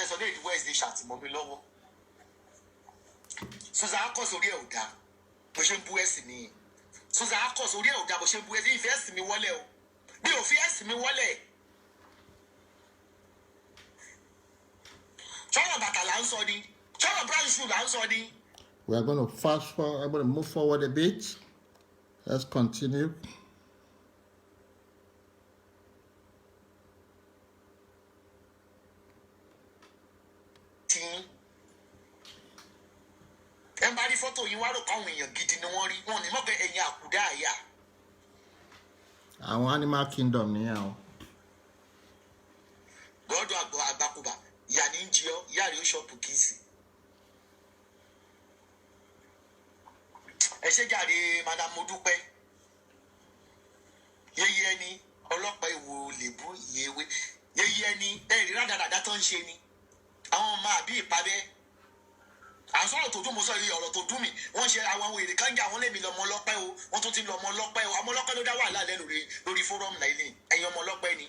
Sunday ìdíwọ́ ẹ̀sìn ṣàtìmọ́ mi lọ́wọ́. Susan akọ́sọ orí ẹ̀ ò dáa bó ṣe ń bú ẹ̀sìn nìyí. Susan akọ́sọ orí ẹ̀ ò dáa bó ṣe ń bú ẹ̀sìn ìfẹ́ ẹ̀sìn mi wọlé o. Bí ò fi ẹ̀sìn mi wọlé. Ṣọ́nà bàtà là ń sọ ni. Ṣọ́nà brown shoe là ń sọ ni. We are going to fast forward. I'm going to move forward a bit. Let's continue. Ẹ bá rí fọ́tò yìí wá rò pé àwọn èèyàn gidi ni wọ́n rí wọn ní mọ̀ pé ẹ̀yin àkùdá àyà. Àwọn Animal Kingdom nìyẹn o. Gbọ́dọ̀ àgbàkùbà ìyá ní ń jí ọ́ ìyá rẹ̀ ó ṣọ́ọ̀pù kìí sí. ẹ ṣe jàre madam Modúpẹ́ yeye ẹni ọlọ́pàá ìwò lèbú ìyèwé yeye ẹni ẹ̀rí rádaràdá tó ń ṣe ni àwọn ọmọ àbí ìpàdé àsọ̀rọ̀ tó dùn mo sọ yìí ọ̀rọ̀ tó dùn mí wọ́n ṣe àwọn èrè kan jà wọ́n lèmi lọ́mọ ọlọ́pẹ́ o wọ́n tún ti lọ ọmọ ọlọ́pẹ́ o ọmọ ọlọ́pẹ́ ló dá wàhálà lẹ́ lórí fórómù náà ilé ẹ̀yin ọmọ ọlọ́pẹ́ ni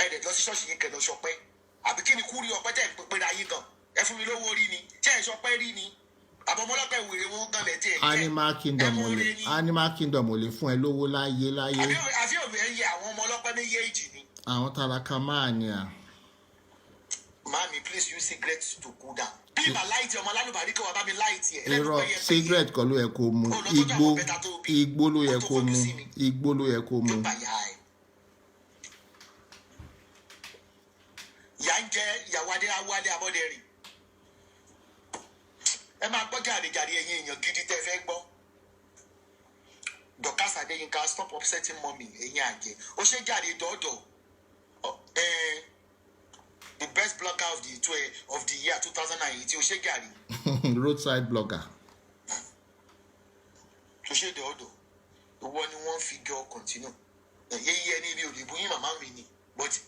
ẹ̀ẹ́dẹ̀ lọ sí ṣọ́ọ̀ṣì yín kẹ̀ lọ ṣọpẹ́ àbí kí ni kúrí ọpẹ́ tẹ̀ ń pera yín gan ẹ fún mi lówó rí ni ṣé ẹ ṣọpẹ́ rí ni àbọ̀ ọmọ ọlọ́pẹ́ wèrè wọn gan lẹ̀ tí ẹ jẹ́ Animal Kingdom ò lè fún ẹ lówó láyé àfi òbí ẹ yẹ àwọn ọmọ ọlọ́pẹ́ méjèèjì ni. àwọn tálákà máa ní à. Mami, please use cigarettes to cool down. Bí ma light ọmọ alálùbárí kí wọ́n bá mi light yẹ. irọ́ cigarette kọ́ ló yẹ kó mu igbó ló yẹ kó mu igbó ló yẹ kó mu. ìyá ń jẹ ìyàwó adé abọ́dẹ̀rìn. ẹ máa gbọ́ jàre ẹ̀yin èèyàn gidi tẹ́ fẹ́ gbọ́. Dorcas Adéyínká stop upsetting mommy ẹ̀yin àjẹ́ ó ṣe jàre dọ́dọ̀ the best blogger of the year 2018 Oshegari. Roadside blogger. Oshede Odo. The one who won't figure continue. Mama mini. But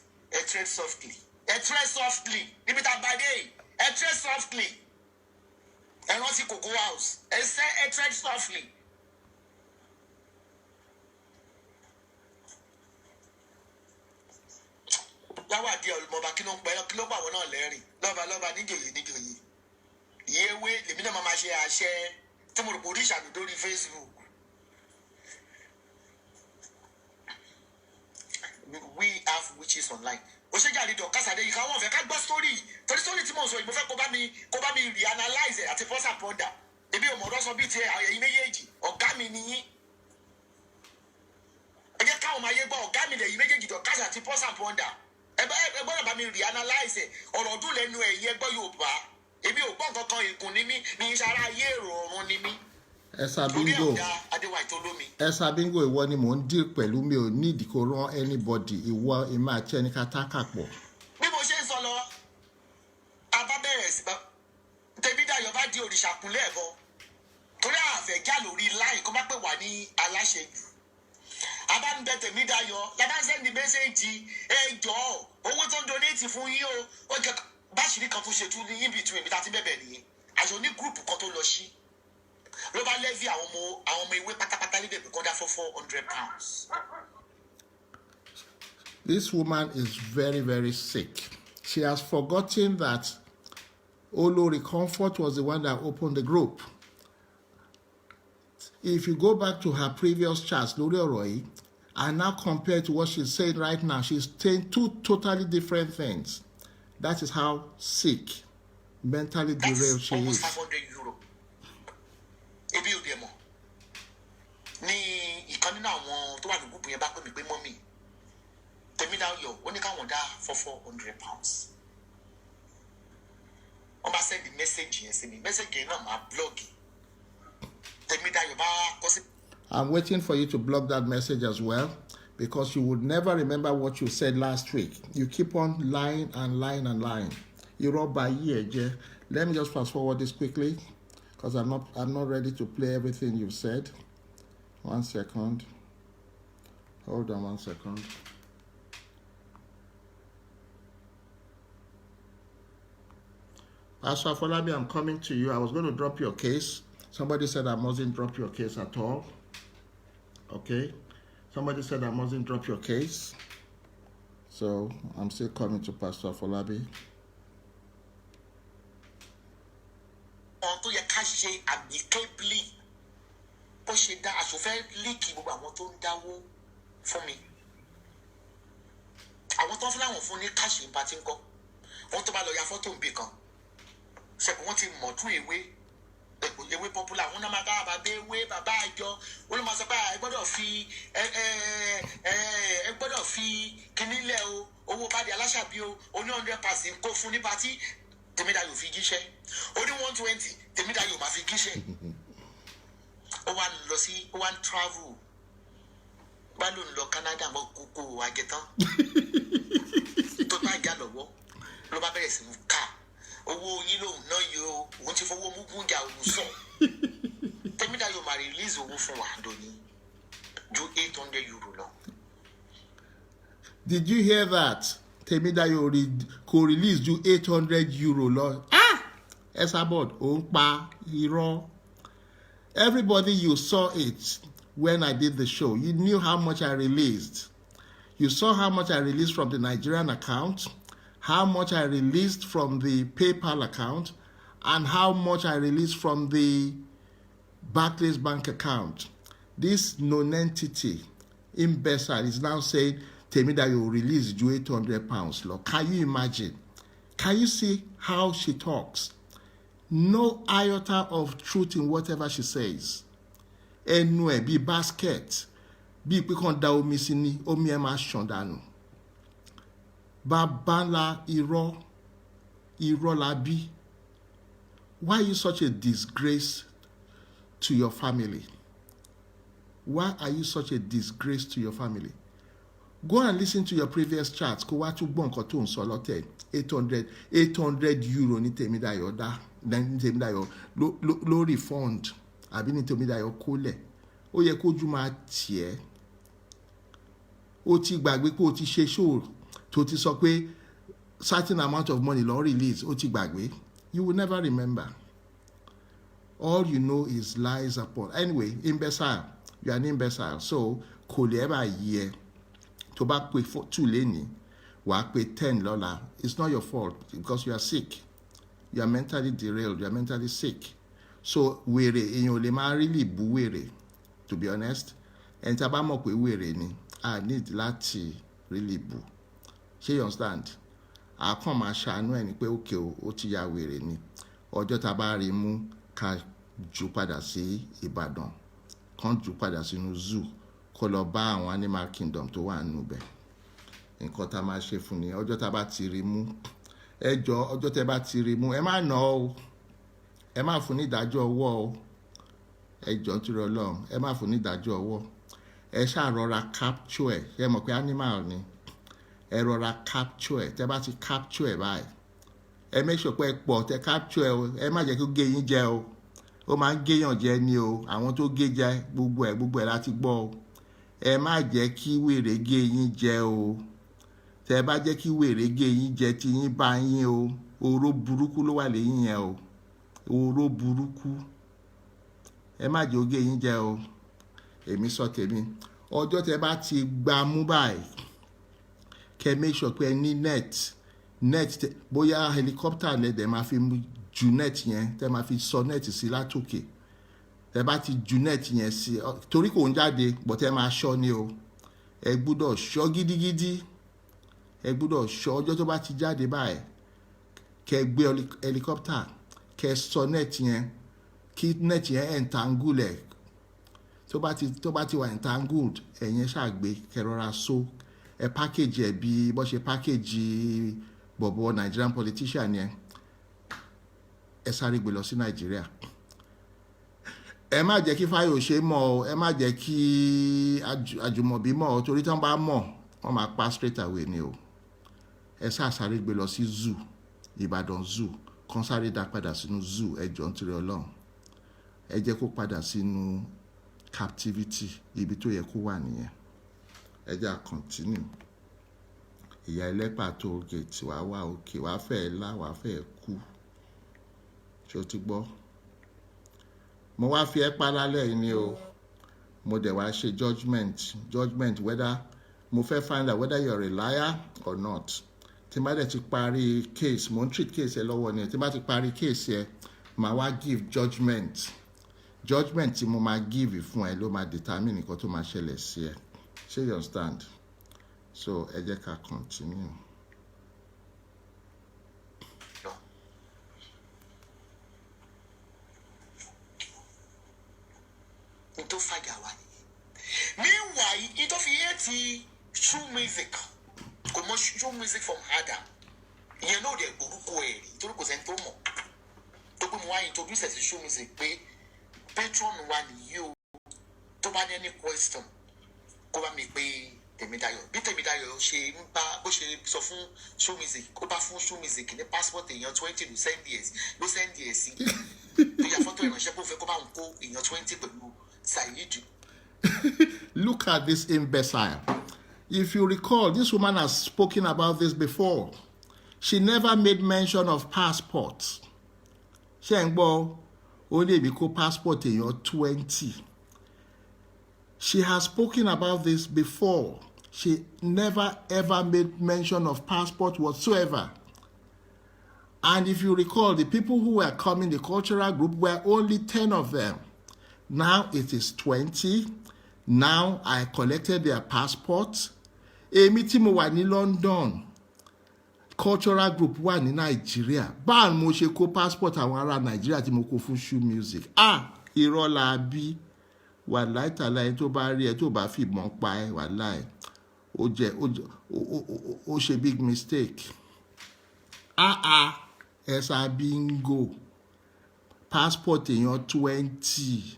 tread softly. Tread softly. Leave it up by day. Tread softly. And once you Cocoa House. Say tread softly. Láwa di ọlọmọba kí ló ń gbẹyọ kí ló bá àwọn náà lẹ́rìn lọ́ba níjòyè ìyéwé lèmi náà máa ṣe àṣẹ tí mo rò pé oríṣà mi lórí Facebook. We have witches online. Ó ṣe jáde Dorcas Adéyínká wọn fẹ́ ká gbọ́ sórí torí sórí tí mo sọ yìí mo fẹ́ kó bá mi reanalyze àti pọ́sà pọ́ndà ebi ò mọ̀ ọ́dọ́ sọ bíi ti ẹ̀yin méjèèjì ọ̀gá mi nìyí. Ẹ jẹ́ káwọn máa yé gbọ́ ọ̀gá mi lẹ̀yin méjèèjì Dorcas àti pọ́sà pọ́ndà. Ẹ gbọ́dọ̀ bá mi reanalyze ọ̀rọ̀ ọdún lẹ́nu ẹ̀yìn ẹgbọ́ Yorùbá ebi ò gbọ́ nǹkan kan ìkùn ní mí ní ìṣara ayé èrò ọ̀run ní mí. Esabingo ìwọ ni mò ń dì pẹ̀lú mi ò ní ìdí kó rán anybody ìwọ ìmọ̀ àti ẹni ká tákà pọ̀. Bí mo ṣe ń sọ lọ abá bẹ̀rẹ̀ sí Tèmídayọ̀ bá di òrìṣà kúnlẹ̀ ẹ̀bọ torí àfẹ̀já lórí láì kó má pè wá ní aláṣejù. Abá ń bẹ Tèmídayọ̀ labá ń sẹ́ndì mẹ́sẹ̀jì ẹjọ́ owó tó ń donate fún yín ó jẹ́ báṣìírí kan tó ṣe tún ní in between ibi tá a ti bẹ̀bẹ̀ nìyẹn àṣọ ní gúrùpù kan tó lọ sí ló bá lẹ́fì àwọn ọmọ ewé pátápátá níbẹ̀ bí kò dá fún £400. This woman is very, very sick. She has forgotten that Olori Comfort was the one that opened the group. If you go back to her previous chats, Lori Oroi, and now compare to what she's saying right now, she's saying two totally different things. That is how sick, mentally derailed she is. €500. Ebi ò bí ẹ mọ̀. Ní ìkan nínú àwọn tó wà ní gúúpù yẹn bá pè mí pé mọ́mì Tèmídayọ̀ ó ní káwọn dá for £400. Wọ́n bá send message yẹn sí mi. Message yẹn náà máa blog. Tèmídayọ̀ bá kọ sí. I'm waiting for you to block that message as well, because you would never remember what you said last week. You keep on lying and lying and lying. You're all by year, Jay. Let me just fast forward this quickly, because I'm not ready to play everything you've said. 1 second. Hold on 1 second. Pastor Folabi, I'm coming to you. I was going to drop your case. Somebody said I mustn't drop your case at all. Okay. Somebody said I mustn't drop your case. So I'm still coming to Pastor Folabi. Tó yẹ ká ṣe amicably bó ṣe dá aṣòfẹ́ líìkì gbogbo àwọn tó ń dáwó fún mi. Àwọn tó ń fi láwọn fún ní káṣí ń bá ti ń kọ́. Wọ́n tó bá lọ ya fọ́tò ń bì kan. Ṣẹ̀kùn wọ́n ti mọ̀ tún ewé popular wọn náà máa ká bàbá ewé bàbá àjọ wọn ló máa sọ pé ẹ gbọ́dọ̀ fi kíní lẹ̀ o owó bàdé aláṣàbí o oní £100 kó fún ní patí Tèmídayọ̀ fi jíṣẹ́ oní 120 Tèmídayọ̀ máa fi jíṣẹ́ ó wá ń travel bá ló ń lọ Canada mọ́ kókó àjẹtán tó bá ìjà lọ́wọ́ ló bá bẹ̀rẹ̀ sí ní ká owó yín lòun náà yìí o òun ti fowó mú gúnjà òun sọ Tèmídayọ̀ Tèmídayọ̀ máa release owó fún wa lónìí ju €800 lọ. Did you hear that? Tèmídayọ̀ kò release ju €800 lọ. ESABOD ó ń pa irọ́. Everybody, you saw it when I did the show. You knew how much I released. You saw how much I released from the Nigerian account, how much I released from the PayPal account, and how much I released from the Barclays Bank account. This non-entity imbecile is now saying Tèmídayọ̀ will release ju £800 law. Can you imagine? Can you see how she talks? No iota of truth in whatever she says. Ẹnu ẹ̀ bí basket, bí pé kàn da omi sí ni, omi ẹ̀ máa ṣàn dànù. Bàbá ńlá irọ́ la bí. Why are you such a disgrace to your family? Why are you such a disgrace to your family? Go and listen to your previous chats. Kó wá tún gbọ́ nǹkan tó ń sọ lọ́tẹ̀. €800 ní Tèmídayọ̀ dá. Ní Tèmídayọ̀ ló refund. Àbí ní Tèmídayọ̀ kólẹ̀. Ó yẹ kójú máa tiẹ̀. Ó ti gbàgbé pé ó ti ṣe show tó ti sọ pé certain amount of money ló release. Ó ti gbàgbé. You will never remember. All you know is lies upon. Anyway, imbecile. You are an imbecile. So, kò lè ever yẹ. Tó bá pé 2 lẹ́ni, wàá pé 10 lọ́la. It's not your fault because you are sick. You are mentally derailed. You are mentally sick. So, wèrè, èèyàn ò lè máa really bú wèrè. To be honest, ẹni tí a bá mọ̀ pé wèrè ni, I need láti really bú. Ṣé you understand? Àkàn máa ṣàánú ẹni pé okay ó ti ya wèrè ni. Ọjọ́ tá bá rí mú ká jù padà sí Ìbàdàn. Kàn jù padà sínú zoo. Kó lọ bá àwọn animal kingdom tó wà nínú bẹ̀. Nǹkan tá máa ṣe fún ni. Ọjọ́ tá bá ti rí mú. Ẹ jọ̀ọ́, ọjọ́ tẹ́ bá ti rí mú, ẹ má nà o. Ẹ má fún ní ìdájọ́ ọwọ́ o. Ẹ jọ̀ọ́ nítorí Ọlọ́run, ẹ má fún ní ìdájọ́ ọwọ́. Ẹ ṣáà rọra capture ẹ̀. Ẹ mọ̀ pé animal ni. Ẹ rọra capture ẹ̀. Tẹ́ bá ti capture ẹ̀ báyìí. Ẹ make sure pé ẹ pọ̀ tẹ́ capture ẹ̀ o. Ẹ má jẹ́ kí ó gé yín jẹ o. Ó máa ń géyàn jẹ ni o. Àwọn tó gé jẹ gbogbo ẹ̀ láti gbọ́ o. Ẹ má jẹ́ kí wèrè gé yín jẹ o. Tẹ́ bá jẹ́ kí wèrè gé yín jẹ tí yín bá yín o. Oró burúkú ló wà lẹ́yìn yẹn o. Oró burúkú. Ẹ má jẹ́ ó gé yín jẹ o. Èmi sọ tèmi. Ọjọ́ tẹ́ bá ti gba mú báyìí. Kẹ́ make sure pé ẹ ní net bóyá helicopter lẹ́dẹ̀ máa fi ju net yẹn. Tẹ́ máa fi sọ net sí látòkè. Tẹ́ bá ti ju net yẹn sí, torí kò ń jáde, but ẹ máa ṣọ́ ni o. Ẹ gbúdọ̀ ṣọ́ gidigidi. Ẹ gbúdọ̀ ṣọ́. Ọjọ́ tó bá ti jáde báyìí, kẹ́ gbé helicopter, kẹ́ sọ net yẹn, kí net yẹn entangle ẹ̀. Tó bá ti wà entangled, ẹ̀yin ṣàgbé, kẹ́ rọra so. Ẹ package ẹ̀ bí bó ṣe package bọ̀bọ̀ Nigerian politician yẹn. Ẹ sáré gbé lọ sí Nigeria. Ẹ má jẹ́ kí Fáyọ̀ṣe mọ̀ o. Ẹ má jẹ́ kí Àjùmọ̀bí mọ̀ o. Torí tí wọ́n bá mọ̀, wọ́n máa pa straight away ni o. Ẹ sáré gbé lọ sí zoo, Ìbàdàn zoo. Kàn sáré dá padà sínú zoo. Ẹ jọ̀ọ́ nítorí Ọlọ́run. Ẹ jẹ́ kó padà sínú captivity. Ibi tó yẹ kó wà nìyẹn. Ẹ jẹ́ à continue. Ìyá ẹlẹ́pà tó gate wá wà òkè. Wá fẹ́ lá, wá fẹ́ kú. Ṣé o ti gbọ́? Mo wá fi ẹ́ pa lálẹ́ yìí ni o. Mo dẹ̀ wá ṣe judgment whether mo fẹ́ find out whether you're a liar or not. Tí má dẹ̀ ti parí case, mo ń treat case ẹ lọ́wọ́ ni. Tí má ti parí case ẹ, màá wá give judgment. Judgment tí mo máa give fún ẹ ló máa determine nǹkan tó máa ṣẹlẹ̀ sí ẹ. Ṣé you understand? So ẹ jẹ́ ká continue. Tó fàjà wá nìyẹn. Meanwhile, it of ti show music. Kò mọ show music from Adam. Ìyẹn náà dẹ̀ orúkọ ẹ̀ rí torí kò sẹ́ni tó mọ̀. Tó pé mo wá introduce ẹ̀ sí show music pé patron wa nìyí o. Tó bá ní any question, kó bá mi pé Tèmídayọ̀. Bí Tèmídayọ̀ ṣe ń bá bó ṣe sọ fún show music, kó bá fún show music ní passport èèyàn 20 ló send years sí. Look at this imbecile. If you recall, this woman has spoken about this before. She never made mention of passports. Shengbo, only because passport in your 20. She has spoken about this before. She never ever made mention of passport whatsoever. And if you recall, the people who were coming, the cultural group, were only 10 of them. Now it is 20. Now I collected their passports. Èmi tí mo wà ní London, cultural group wà ní Nigeria. Báwo mo ṣe kó passport àwọn ará Nigeria tí mo kó fún shoe music? Irọ́ la bí. Wàláì tàláì tó bá rí ẹ tó bá fìbọn pa ẹ wàláì. Ó ṣe big mistake. Esabingo. Passport èèyàn 20.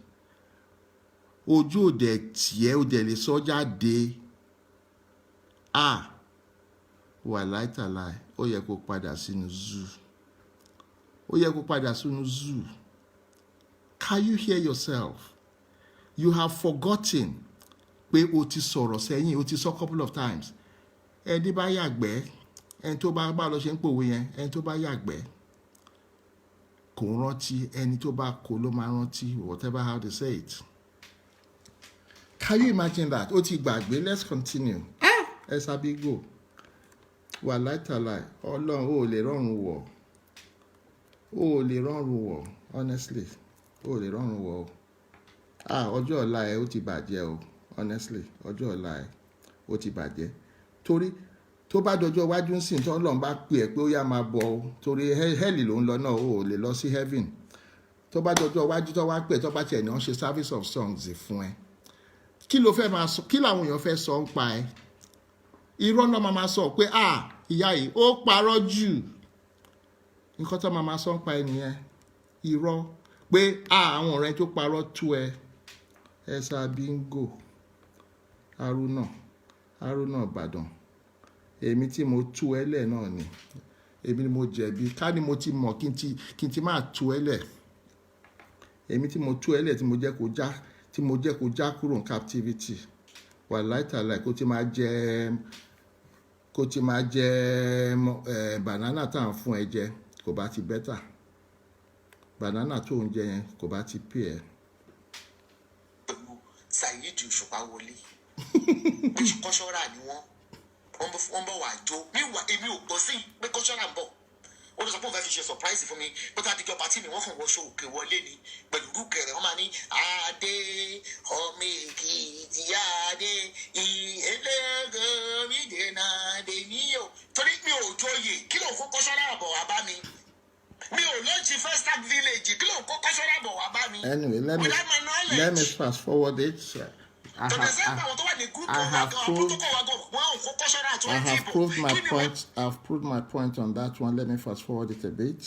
Ojú òde tiẹ̀ òde lè sọ jáde. Wàláì tàláì ó yẹ kó padà sínú zoo. Ó yẹ kó padà sínú zoo. Can you hear yourself? You have forgotten pé o ti sọ̀rọ̀ sẹ́yìn, o ti sọ couple of times. Ẹni bá yàgbẹ́, ẹni tó bá lọ ṣe ń pòwe yẹn, ẹni tó bá yàgbẹ́ kò rántí, ẹni tó bá kó ló máa rántí, whatever how they say it. Can you imagine that? O ti gbàgbé. Let's continue. Esabingo. Wàláì tàláì Ọlọ́run ò lè rọrùn wọ̀. Ó lè rọrùn wọ̀, honestly. Ó lè rọrùn wọ̀. Ọjọ́ ọ̀la ẹ ó ti bàjẹ́ o, honestly. Ọjọ́ ọ̀la ẹ ó ti bàjẹ́. Torí tó bá dọjọ́ iwájú ń sìn tó Ọlọ́run bá pè ẹ́ pé ó yá máa bọ̀ o, torí hell ló ń lọ náà, ó lè lọ sí heaven. Tó bá dọjọ́ iwájú tó wá pè tó bá tiẹ̀ ní wọ́n ṣe service of songs fún ẹ. Kí ló fẹ́ máa sọ? Kí làwọn èèyàn fẹ́ sọ ń pa ẹ? Irọ́ náà máa sọ pé ìyá yìí ó parọ́ jù. Nǹkan tó máa sọ ń pa ẹ nìyẹn. Irọ́ pé àwọn ọ̀rẹ́ tó parọ́ tú ẹ. Esabingo. Haruna Ìbàdàn. Èmi tí mo tú ẹ lẹ̀ náà ni. Èmi ni mo jẹ̀bi. Ká ní mo ti mọ̀ kí n ti máa tú ẹ lẹ̀. Èmi tí mo tú ẹ lẹ̀ tí mo jẹ́ kó já kúrò ní captivity. Wàláì tàláì kó ti máa jẹ banana tá à ń fún ẹ jẹ kò bá ti bẹ́tà. Banana tó ń jẹ yẹn kò bá ti pè ẹ́. Saheed Òṣùpá wọlé. Kọ́ṣọ́rà ni wọ́n bọ̀ wá jó. Èmi ò gbọ́ sí pé kọ́ṣọ́rà ń bọ̀. Ó lọ sọ pé òun fẹ́ fi ṣe surprise fún mi. Bó ta dijọ́ pàtí ni wọ́n kàn wọṣọ òkè wọlé ni. Pẹ̀lú rúkẹ̀rẹ̀ wọ́n máa ní Adé ọmọ Èkìtì Adé ìhélégé mi dènà dè níyò. Torí mi ò jóye kí ló ń kó kọ́ṣọ́rà bọ̀ wá bá mi. Mi ò lọ sí First Tag Village kí ló ń kó kọ́ṣọ́rà bọ̀ wá bá mi. Anyway, let me fast forward it. I have proved my point on that one. Let me fast forward it a bit.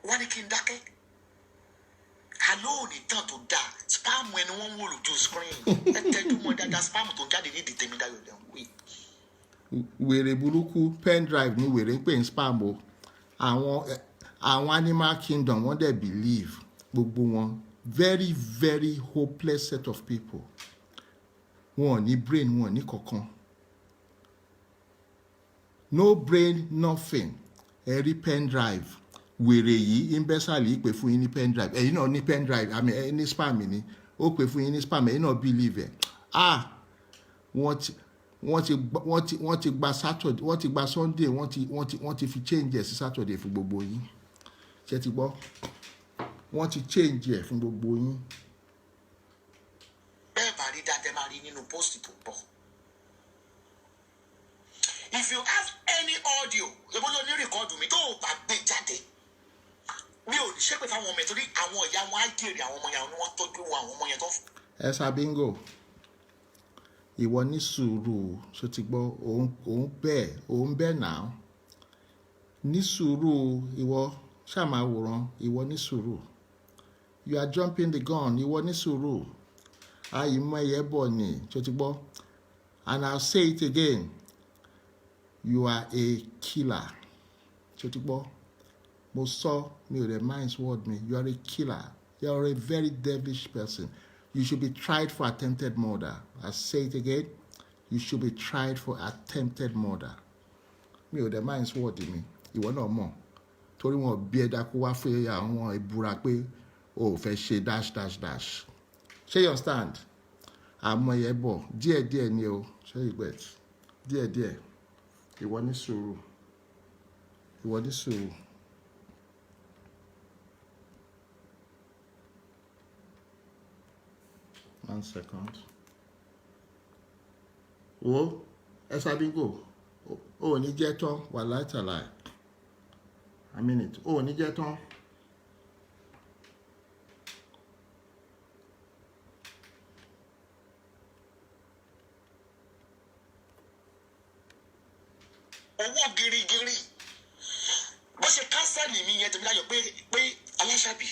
Wọ́n ní kí n dákẹ́. Àlọ́ òní tán tó dáa. Spam ẹni wọ́n ń wò lójú screen. Ẹ tẹ́jú mọ́ dáadáa spam tó jáde ní ìdìtẹ̀mí dáyọ̀ lẹ́hìn wí. Wèrè burúkú pen drive ni wèrè ń pè ní spam o. Àwọn Animal Kingdom wọ́n dẹ̀ believe gbogbo wọn. Very, very hopeless set of people. Wọn ní brain, wọn ní kankan. No brain, nothing. Every pen drive. Wèrè yìí, imbecile yìí pè fún yín ní pen drive. Ẹ̀yin náà ní pen drive, ní spam ni. Ó pè fún yín ní spam, ẹ̀yin náà believe ẹ̀. Wọ́n ti gba Saturday, wọ́n ti gba Sunday, wọ́n ti fi change ẹ̀ sí Saturday fún gbogbo yín. Ṣé ti gbọ́? Wọ́n ti change ẹ̀ fún gbogbo yín. Bẹ́ẹ̀ bá rí dáadáa máa rí nínú post tó pọ̀. If you have any audio, èmo ló ní rìkọ́ọ̀dù mi tó o bá gbé jáde. Mi ò ní ṣépè fáwọn ọmọ ẹ̀ torí àwọn ìyá wọn á jèrè àwọn ọmọ yẹn ni wọ́n tọ́jú àwọn ọmọ yẹn tó. Esabingo, ìwọ ní sùúrù, ṣó ti gbọ́, òun bẹ́ẹ̀ náà. Ní sùúrù ìwọ ṣáà máa wòran, ìwọ ní sùúrù. You are jumping the gun. Ìwọ ní sùúrù. Àyìnmọ́ ẹyẹ bọ̀ ni, ṣó ti gbọ́. And I'll say it again. You are a killer. Ṣó ti gbọ́. mo sọ mi ò dẹ̀ mind word me. You are a killer. You are a very devilish person. You should be tried for attempted murder. I say it again. You should be tried for attempted murder. Mi ò dẹ̀ mind word mi. Ìwọ náà mọ̀. Torí wọn bí ẹ̀dá kó wá fún àwọn ìbúra pé o ò fẹ́ ṣe dash dash dash. Ṣé you understand? Àmọ́ yẹ bọ̀ díẹ̀díẹ̀ ni o. Ṣé you get? Díẹ̀díẹ̀. Ìwọ ní sùúrù. Ìwọ ní sùúrù. One second. Wo Esabingo. O ní jẹ́ tán wà láìtàláì. I mean it. O ní jẹ́ tán. Owó girigiri bó ṣe kánsẹ́lì mi yẹn tẹ̀mí láyọ̀ pé Aláṣàbí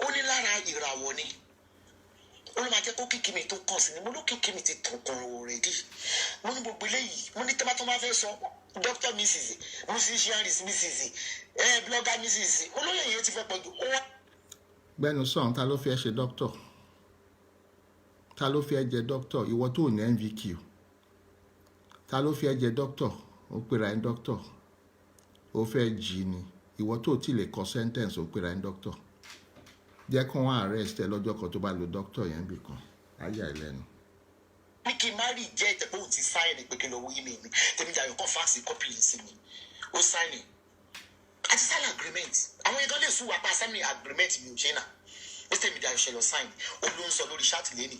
ó ní lára ìràwọ̀ ni ó ló máa jẹ́ kó kíkí mi tó kàn sí ni mo ló kíkí mi ti tàn kan already mo ní gbogbo eléyìí mo ní tẹ́lá tó máa fẹ́ sọ Dr. Mrs. musicianist Mrs. blogger Mrs. olóyè yẹn ti fẹ́ pọ̀ jù ó wá. Gbẹ́nu sọ̀n ta ló fi ẹ́ ṣe doctor? Ta ló fi ẹ́ jẹ doctor? Ìwọ tó ní NVQ. Ta ló fi ẹ́ jẹ doctor? Ó pera ẹ́ doctor. Ó fẹ́ jí ni. Ìwọ tó ti lè kọ sentence ó pera ẹ́ doctor. Jẹ́ kó wọ́n arrest ẹ lọ́jọ́ kan tó bá lo doctor yẹn bì kan. Ayé àìlẹ́nu. Ní kí n má rí jẹ́ ìtẹ̀pẹ́ òun ti sáyẹ̀nì pé kí n lọ wo email mi. Tèmi Jayọ̀ kàn fáàsì copy yìí sí mi. Ó sáyẹ̀nì. Àti sign agreement. Àwọn yẹn kan lè sùn wá pa sign agreement mi ò ṣe náà. Ó Tèmi Jayọ̀ ṣe lọ sign. Ó ló ń sọ lórí ṣáàtì lẹ́nìí.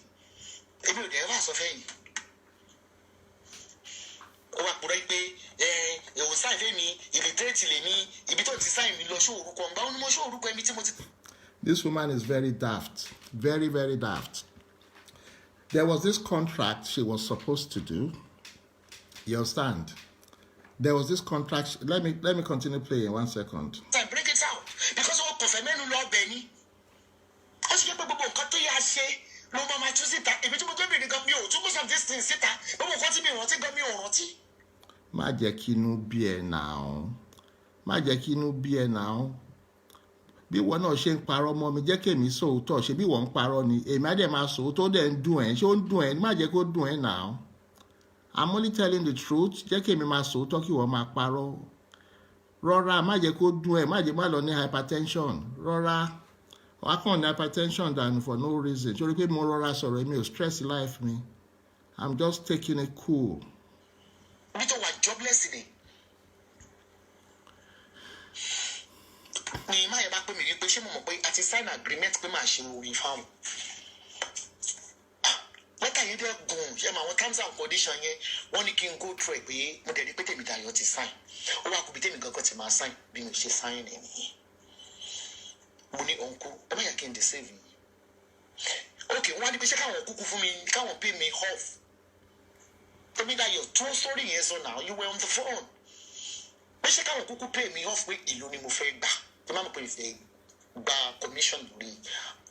Èmi ò dẹ̀ ẹ́ bá sọ fẹ́yìn. Ó wá purọ́ pé èwọ̀n sáì lé mi ìlítírèètì lè mi ibi tó ti sáì mi lọ ṣó orúkọ ǹgbà ó ní mo ṣó orúkọ ẹ̀mí tí mo ti. This woman is very daft. Very, very daft. There was this contract she was supposed to do. You understand? There was this contract. Let me continue playing 1 second. Break it out because ó kò fẹ́ mẹ́nu lọ bẹ̀ ni. Ó sì yẹ pé gbogbo nǹkan tó yà ṣe ló máa tún síta. Èmi tí mo gbé bèrè gan mi ò tún most of these things síta. Gbogbo nǹkan tí mi rántí gan mi ò rántí. Má jẹ́ kí inú bí ẹ now. Má jẹ́ kí inú bí ẹ now. Bí wọ́n náà ṣe ń parọ́ mọ́ mi jẹ́ kémi sòótọ́ ṣe bí wọ́n ń parọ́ ni èmi á dẹ̀ máa sòótọ́ dẹ̀ ń dùn ẹ́ ṣé ó ń dùn ẹ́ má jẹ́ kó dùn ẹ́ now. I'm only telling the truth. Jẹ́ kémi máa sòótọ́ kí wọ́n máa parọ́. Rọ́ra má jẹ́ kó dùn ẹ́ má jẹ́ má lọ ní hypertension. Rọ́ra wá kàn ní hypertension dànù for no reason. Torí pé mo rọra sọ̀rọ̀ mi ò stress life mi. I'm just taking it cool. Bí tó wà jobless ni. Ni máa yẹ bá pè mí wípé ṣé mo mọ̀ pé a ti sign agreement pé màá ṣe orin fáwọn. Lẹ́tà yẹn dẹ́ gùn ṣe mọ àwọn terms and conditions yẹn wọ́n ní kí n go through ẹ̀ pé mo dẹ̀ rí pé Tèmi Jayọ̀ ti sign. Ó wá kú bí Tèmi gangan ti máa sign bí mi ṣe sign ẹ̀ nìyẹn. Mo ní òǹkú ẹ má yà kí n deceive yín. Ok wọ́n á ní pé ṣé káwọn kúkú fún mi káwọn pay me off. Tèmi Jayọ̀ true story yẹn sọ now you were on the phone. Pé ṣé káwọn kúkú pay me off pé ìlú ni mo fẹ́ gbà. Ẹ má mọ̀ pé ìfẹ́ gba commission lórí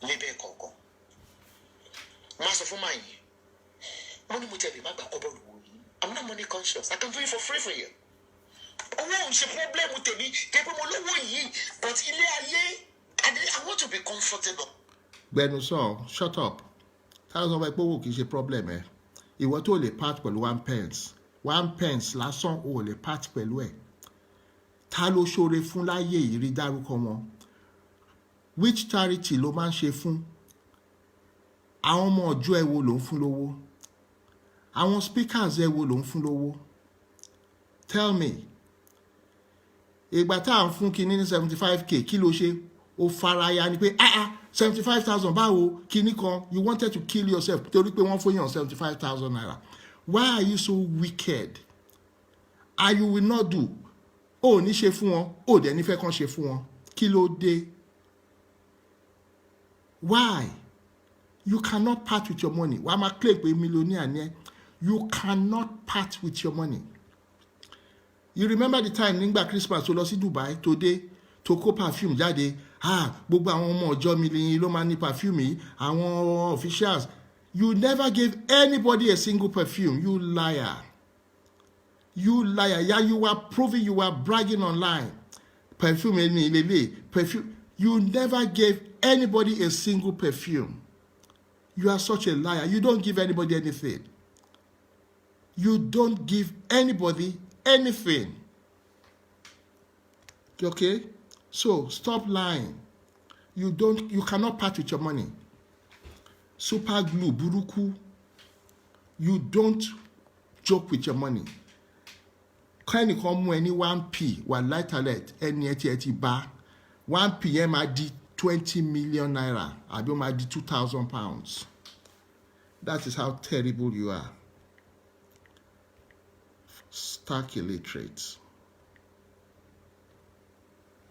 label kọ̀ọ̀kan. Má sọ fún màá yẹn. Mo ní mo tẹ̀lé má gbà kọ́bọ̀ lówó yìí. I'm not money conscious. I can do it for free for you. Owó òun ṣe problem tèmi tẹ́ pé mo lówó yìí but ilé ayé I want to be comfortable. Gbẹnusọ shut up. Táwọn sọ pé owó kì í ṣe problem ẹ. Ìwọ tó lè part pẹ̀lú 1 pence. 1 pence lásán o lè part pẹ̀lú ẹ̀. Ta ló ṣoore fún láyé yìí rí dárúkọ wọn? Which charity ló máa ń ṣe fún? Àwọn ọmọ ọjọ́ ẹ wo ló ń fún lówó? Àwọn speakers ẹ wo ló ń fún lówó? Tell me. Ìgbà tá à ń fún kinní ní 75k kí ló ṣe? Ó faraya ni pé 75,000 báwo kinní kan you wanted to kill yourself torí pé wọ́n fún yàn 75,000 naira. Why are you so wicked? And you will not do. Ó ní ṣe fún wọn, ó dẹ̀ ní fẹ́ kàn ṣe fún wọn. Kí ló dé? Why? You cannot part with your money. Wàá máa claim pé millionaire ni ẹ́. You cannot part with your money. You remember the time nígbà Christmas tó lọ sí Dubai tó dé tó kó perfume jáde. Gbogbo àwọn ọmọ ọjọ́ mi ló máa ní perfume yìí. Àwọn officials. You never gave anybody a single perfume. You liar. You liar. Yeah, you were proving, you were bragging online. Perfume. You never gave anybody a single perfume. You are such a liar. You don't give anybody anything. You don't give anybody anything. Okay? So stop lying. You cannot part with your money. Super glue, buruku. You don't joke with your money. Kẹ́ni kan mú ẹni 1p wà láìtàlẹ̀ ẹni ẹtì bá 1p yẹn máa di 20 million naira àbí ó máa di 2,000 pounds. That is how terrible you are. Stark illiterate.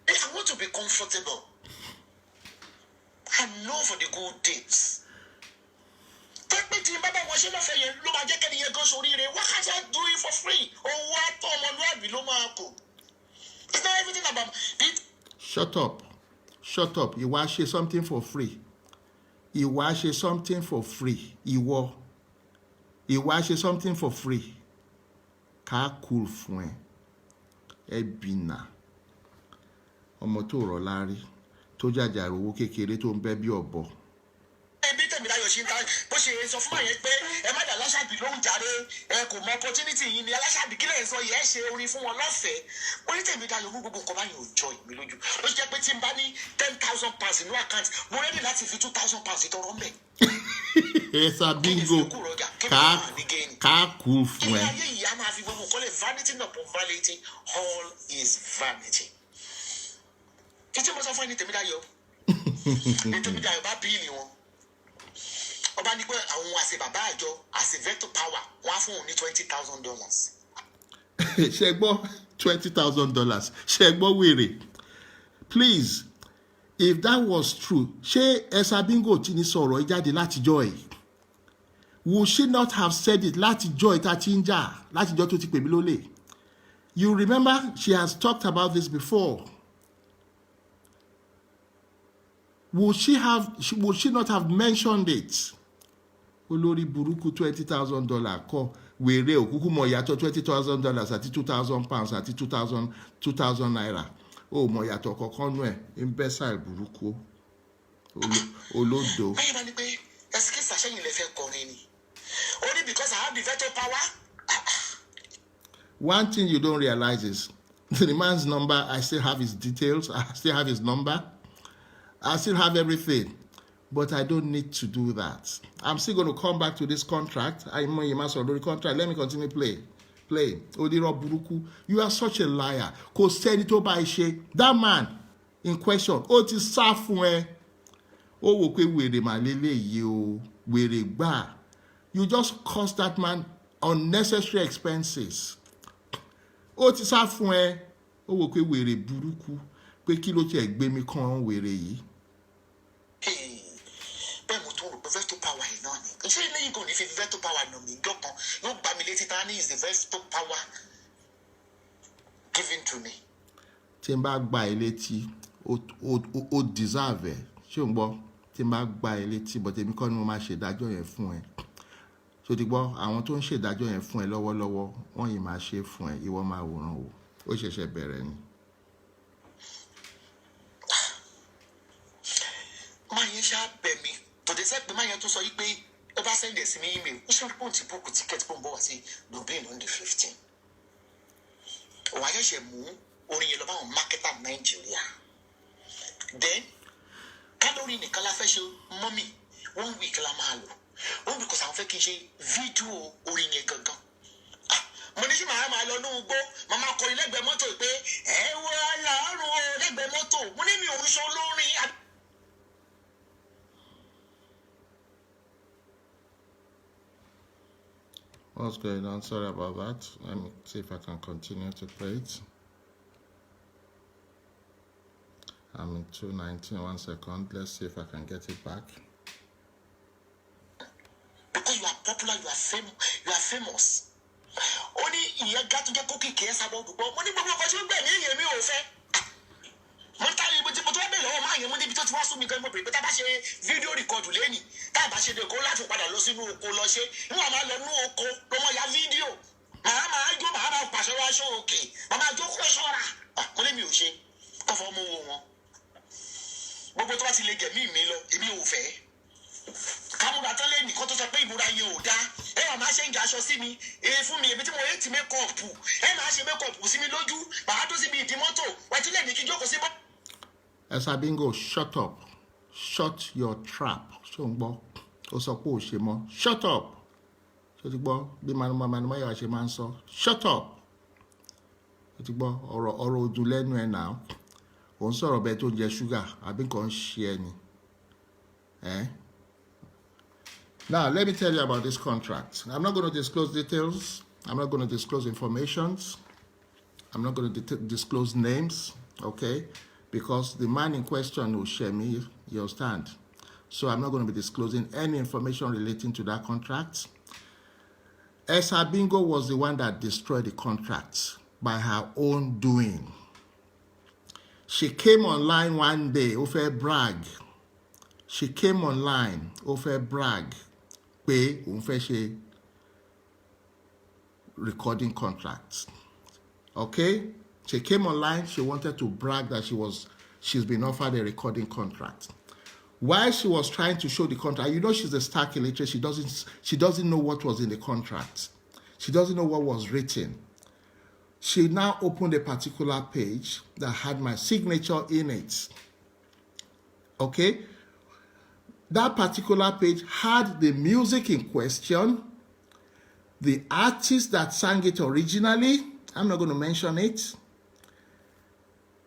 If I want to be comfortable, I know for the good deeds. Take me to Baba Washington for you. Look at getting your goes on here. What can't I do it for free? Oh, what? Oh, my Lord, it's not everything about it. Shut up. Shut up. You want to say something for free. You want to say something for free. You want to say something for free. Ká cool fún ẹ bínà. Ọmọ tó rọ̀ lárí tó jàjàrò owó kékeré tó ń bẹ́ bí ọ̀bọ. Ẹbí tèmi láyọ̀ ṣe ń ta bó ṣe sọ fún àyẹn pé ẹ má dà Aláṣàbí lóhùn jàre ẹ kò mọ opportunity yìí ni Aláṣàbí kílẹ̀ sọ yẹ ẹ ṣe orin fún wọn lọ́fẹ̀ẹ́. Ó ní tèmi dáyọ̀ mú gbogbo nǹkan báyìí ò jọ ìmí lójú. Ó ṣe jẹ́ pé tí n bá ní 10,000 pounds nínú àkáǹtì mo rẹ́dì láti fi 2,000 pounds tọrọ mẹ́. Esabingo ká cool fún ẹ. Ilé ayé yìí á máa fi gbogbo nǹkan lè vanity upon vanity, all is vanity. Títí mo sọ fún ẹni tèmi dáyọ̀ ní tèmi dáyọ̀ bá bíìlì wọn. Ọba ní pé àwọn àṣẹ bàbá àjọ àṣẹ veto power wọ́n á fún òun ní $20,000. Ṣé gbọ́ $20,000? Ṣé gbọ́ wèrè? Please, if that was true, ṣé Esabingo ti ní sọ̀rọ̀ jáde látijọ́ ẹ̀? Would she not have said it látijọ́ ìta tí ń jà látijọ́ tó ti pè mí lólè? You remember she has talked about this before. Would she not have mentioned it? Olórí burúkú $20,000 kọ́ wèrè òkúkú mọ̀ yàtọ̀ $20,000 àti 2,000 pounds àti 2,000 naira. Ó mọ̀ yàtọ̀ kọ̀ọ̀kan nú ẹ̀ imbecile burúkú olódo. Báyìí máa ní pé ẹ̀sìkì sàṣẹ́yìn lè fẹ́ kọrin ni. Only because I have the veto power. One thing you don't realize is the man's number, I still have his details, I still have his number, I still have everything. But I don't need to do that. I'm still going to come back to this contract. Let me continue playing. Odiro Buruku, you are such a liar. Kò sẹ́ni tó bá ṣe. That man in question, ó ti sá fún ẹ. Ó wò pé wèrè mà lélẹ́yìí o, wèrè gbà. You just cost that man unnecessary expenses. Ó ti sá fún ẹ. Ó wò pé wèrè burúkú. Pé kí ló tiẹ̀ gbé mi kan wèrè yìí. Veto power is not. Ṣé ilé yìí kò ní fi veto power nà mí dọ́kan yóò gbà mí létí tani is the veto power given to me. Tí n bá gba ẹ létí ó deserve ẹ ṣé o ń gbọ́ tí n bá gba ẹ létí but èmi kọ́ ni mo máa ṣèdájọ́ yẹn fún ẹ ṣó ti gbọ́ àwọn tó ń ṣèdájọ́ yẹn fún ẹ lọ́wọ́lọ́wọ́ wọ́n yìí máa ṣe fún ẹ ìwọ máa wòran o ó ṣẹ̀ṣẹ̀ bẹ̀rẹ̀ ni. Máa yẹn ṣáà bẹ̀ mí tòde sẹ́ pé máa yẹn tó sọ yìí pé ó bá sẹ́ndẹ̀ sí mi email ó ṣe pé òun ti búùkù tíkẹ́ẹ̀tì pọ̀ ń bọ̀ wá sí Dublin on the 15. Òun àyẹ̀ṣẹ̀ mú orin yẹn lọ bá àwọn mákẹ́tà Nàìjíríà. Then kálórì nìkan la fẹ́ ṣe mọ́mì 1 week la máa lò ó because àwọn fẹ́ kí n ṣe fídíò orin yẹn gangan. Mo ní sí màá máa lọ ní ugbó màá máa kọrin lẹ́gbẹ̀ẹ́ mọ́tò pé ẹ wọ aláàrùn o lẹ́gbẹ̀ẹ́ mọ́tò mo ní mi ò ń ṣe olórin. What's going on? Sorry about that. Let me see if I can continue to play it. I'm in 219. 1 second. Let's see if I can get it back. Because you are popular, you are famous. Only you got to get cookie case about the money, but what you been me over. Monta ibo tí mo tó bẹ̀ lọ́wọ́ máa yẹn mo níbi tó ti wá sún mi gan mo bèrè pé tá bá ṣe fídíò rìkọ́dù lẹ́nì tá bá ṣe dé kó láti padà lọ sínú oko lọ ṣe níwọ̀n máa lọ nú oko ló mọ̀ ya fídíò màá jó màá máa pàṣẹ wá aṣọ òkè màá jó kó ṣọ́ra mo ní mi ò ṣe kọ́fọ́ mú owó wọn gbogbo tó bá ti lè gẹ̀mí mi lọ èmi ò fẹ́ kámúra tán lé nìkan tó sọ pé ìmúra yẹn ò dá ẹ wà máa ṣe ń gẹ aṣọ sí mi fún mi èmi tí mo yé ti mékọ̀ọ̀pù ẹ máa ṣe mékọ̀ọ̀pù sí mi lójú màá tó síbi ìdí mọ́tò wẹ́tí lè ní kí jókòó sí bọ́. Esabingo, shut up, shut your trap. Ṣé o ń gbọ́? Ó sọ pé ò ṣe mọ́. Shut up. Ṣé o ti gbọ́? Bí Manumayo ṣe máa ń sọ. Shut up. Ṣé o ti gbọ́? Ọ̀rọ̀ ojú lẹ́nu ẹ̀ náà. Ò ń sọ̀rọ̀ bẹ́ẹ̀ tó ń jẹ ṣúgà àbí nǹkan ń ṣe ẹ ni. Now, let me tell you about this contract. I'm not going to disclose details. I'm not going to disclose informations. I'm not going to disclose names, okay? Because the man in question will share me, you understand? So I'm not going to be disclosing any information relating to that contract. Esabingo was the one that destroyed the contract by her own doing. She came online one day, ó fẹ́ brag. She came online, ó fẹ́ brag. Pé òun fẹ́ ṣe recording contracts. Okay? She came online, she wanted to brag that she's been offered a recording contract. While she was trying to show the contract, you know she's a stark illiterate, she doesn't know what was in the contract. She doesn't know what was written. She now opened a particular page that had my signature in it. Okay? That particular page had the music in question, the artist that sang it originally, I'm not going to mention it.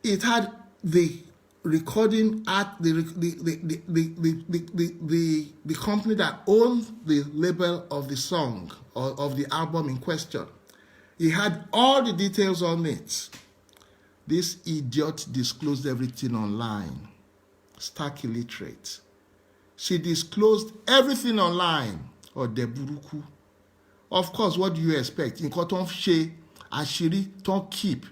It had the recording art, the company that owned the label of the song or of the album in question. It had all the details on it. This idiot disclosed everything online. Stark illiterate. She disclosed everything online. Or Deburuku. Of course, what do you expect? In Koton She, Ashiri, don't keep.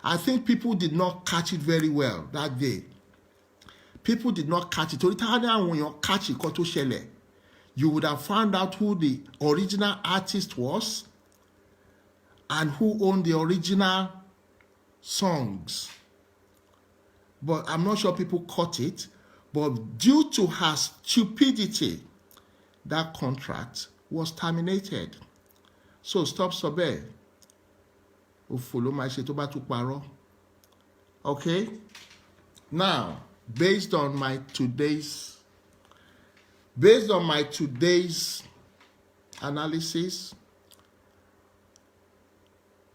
I think people did not catch it very well that day. People did not catch it. When you catch it, you would have found out who the original artist was and who owned the original songs. But I'm not sure people caught it. But due to her stupidity, that contract was terminated. So stop sobe. Follow my paro. Okay? Now, based on my today's analysis,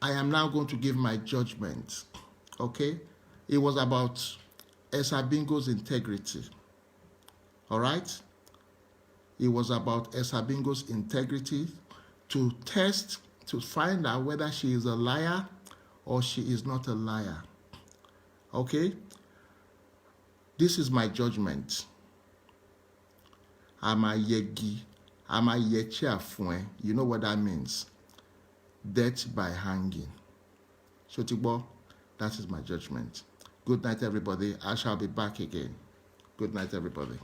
I am now going to give my judgment. Okay? It was about Esabingo's integrity. All right? It was about Esabingo's integrity to test, to find out whether she is a liar or she is not a liar. Okay? This is my judgment. Ama yegi, ama yechi afuen. You know what that means? Death by hanging. Shotigbo, that is my judgment. Good night, everybody. I shall be back again. Good night, everybody.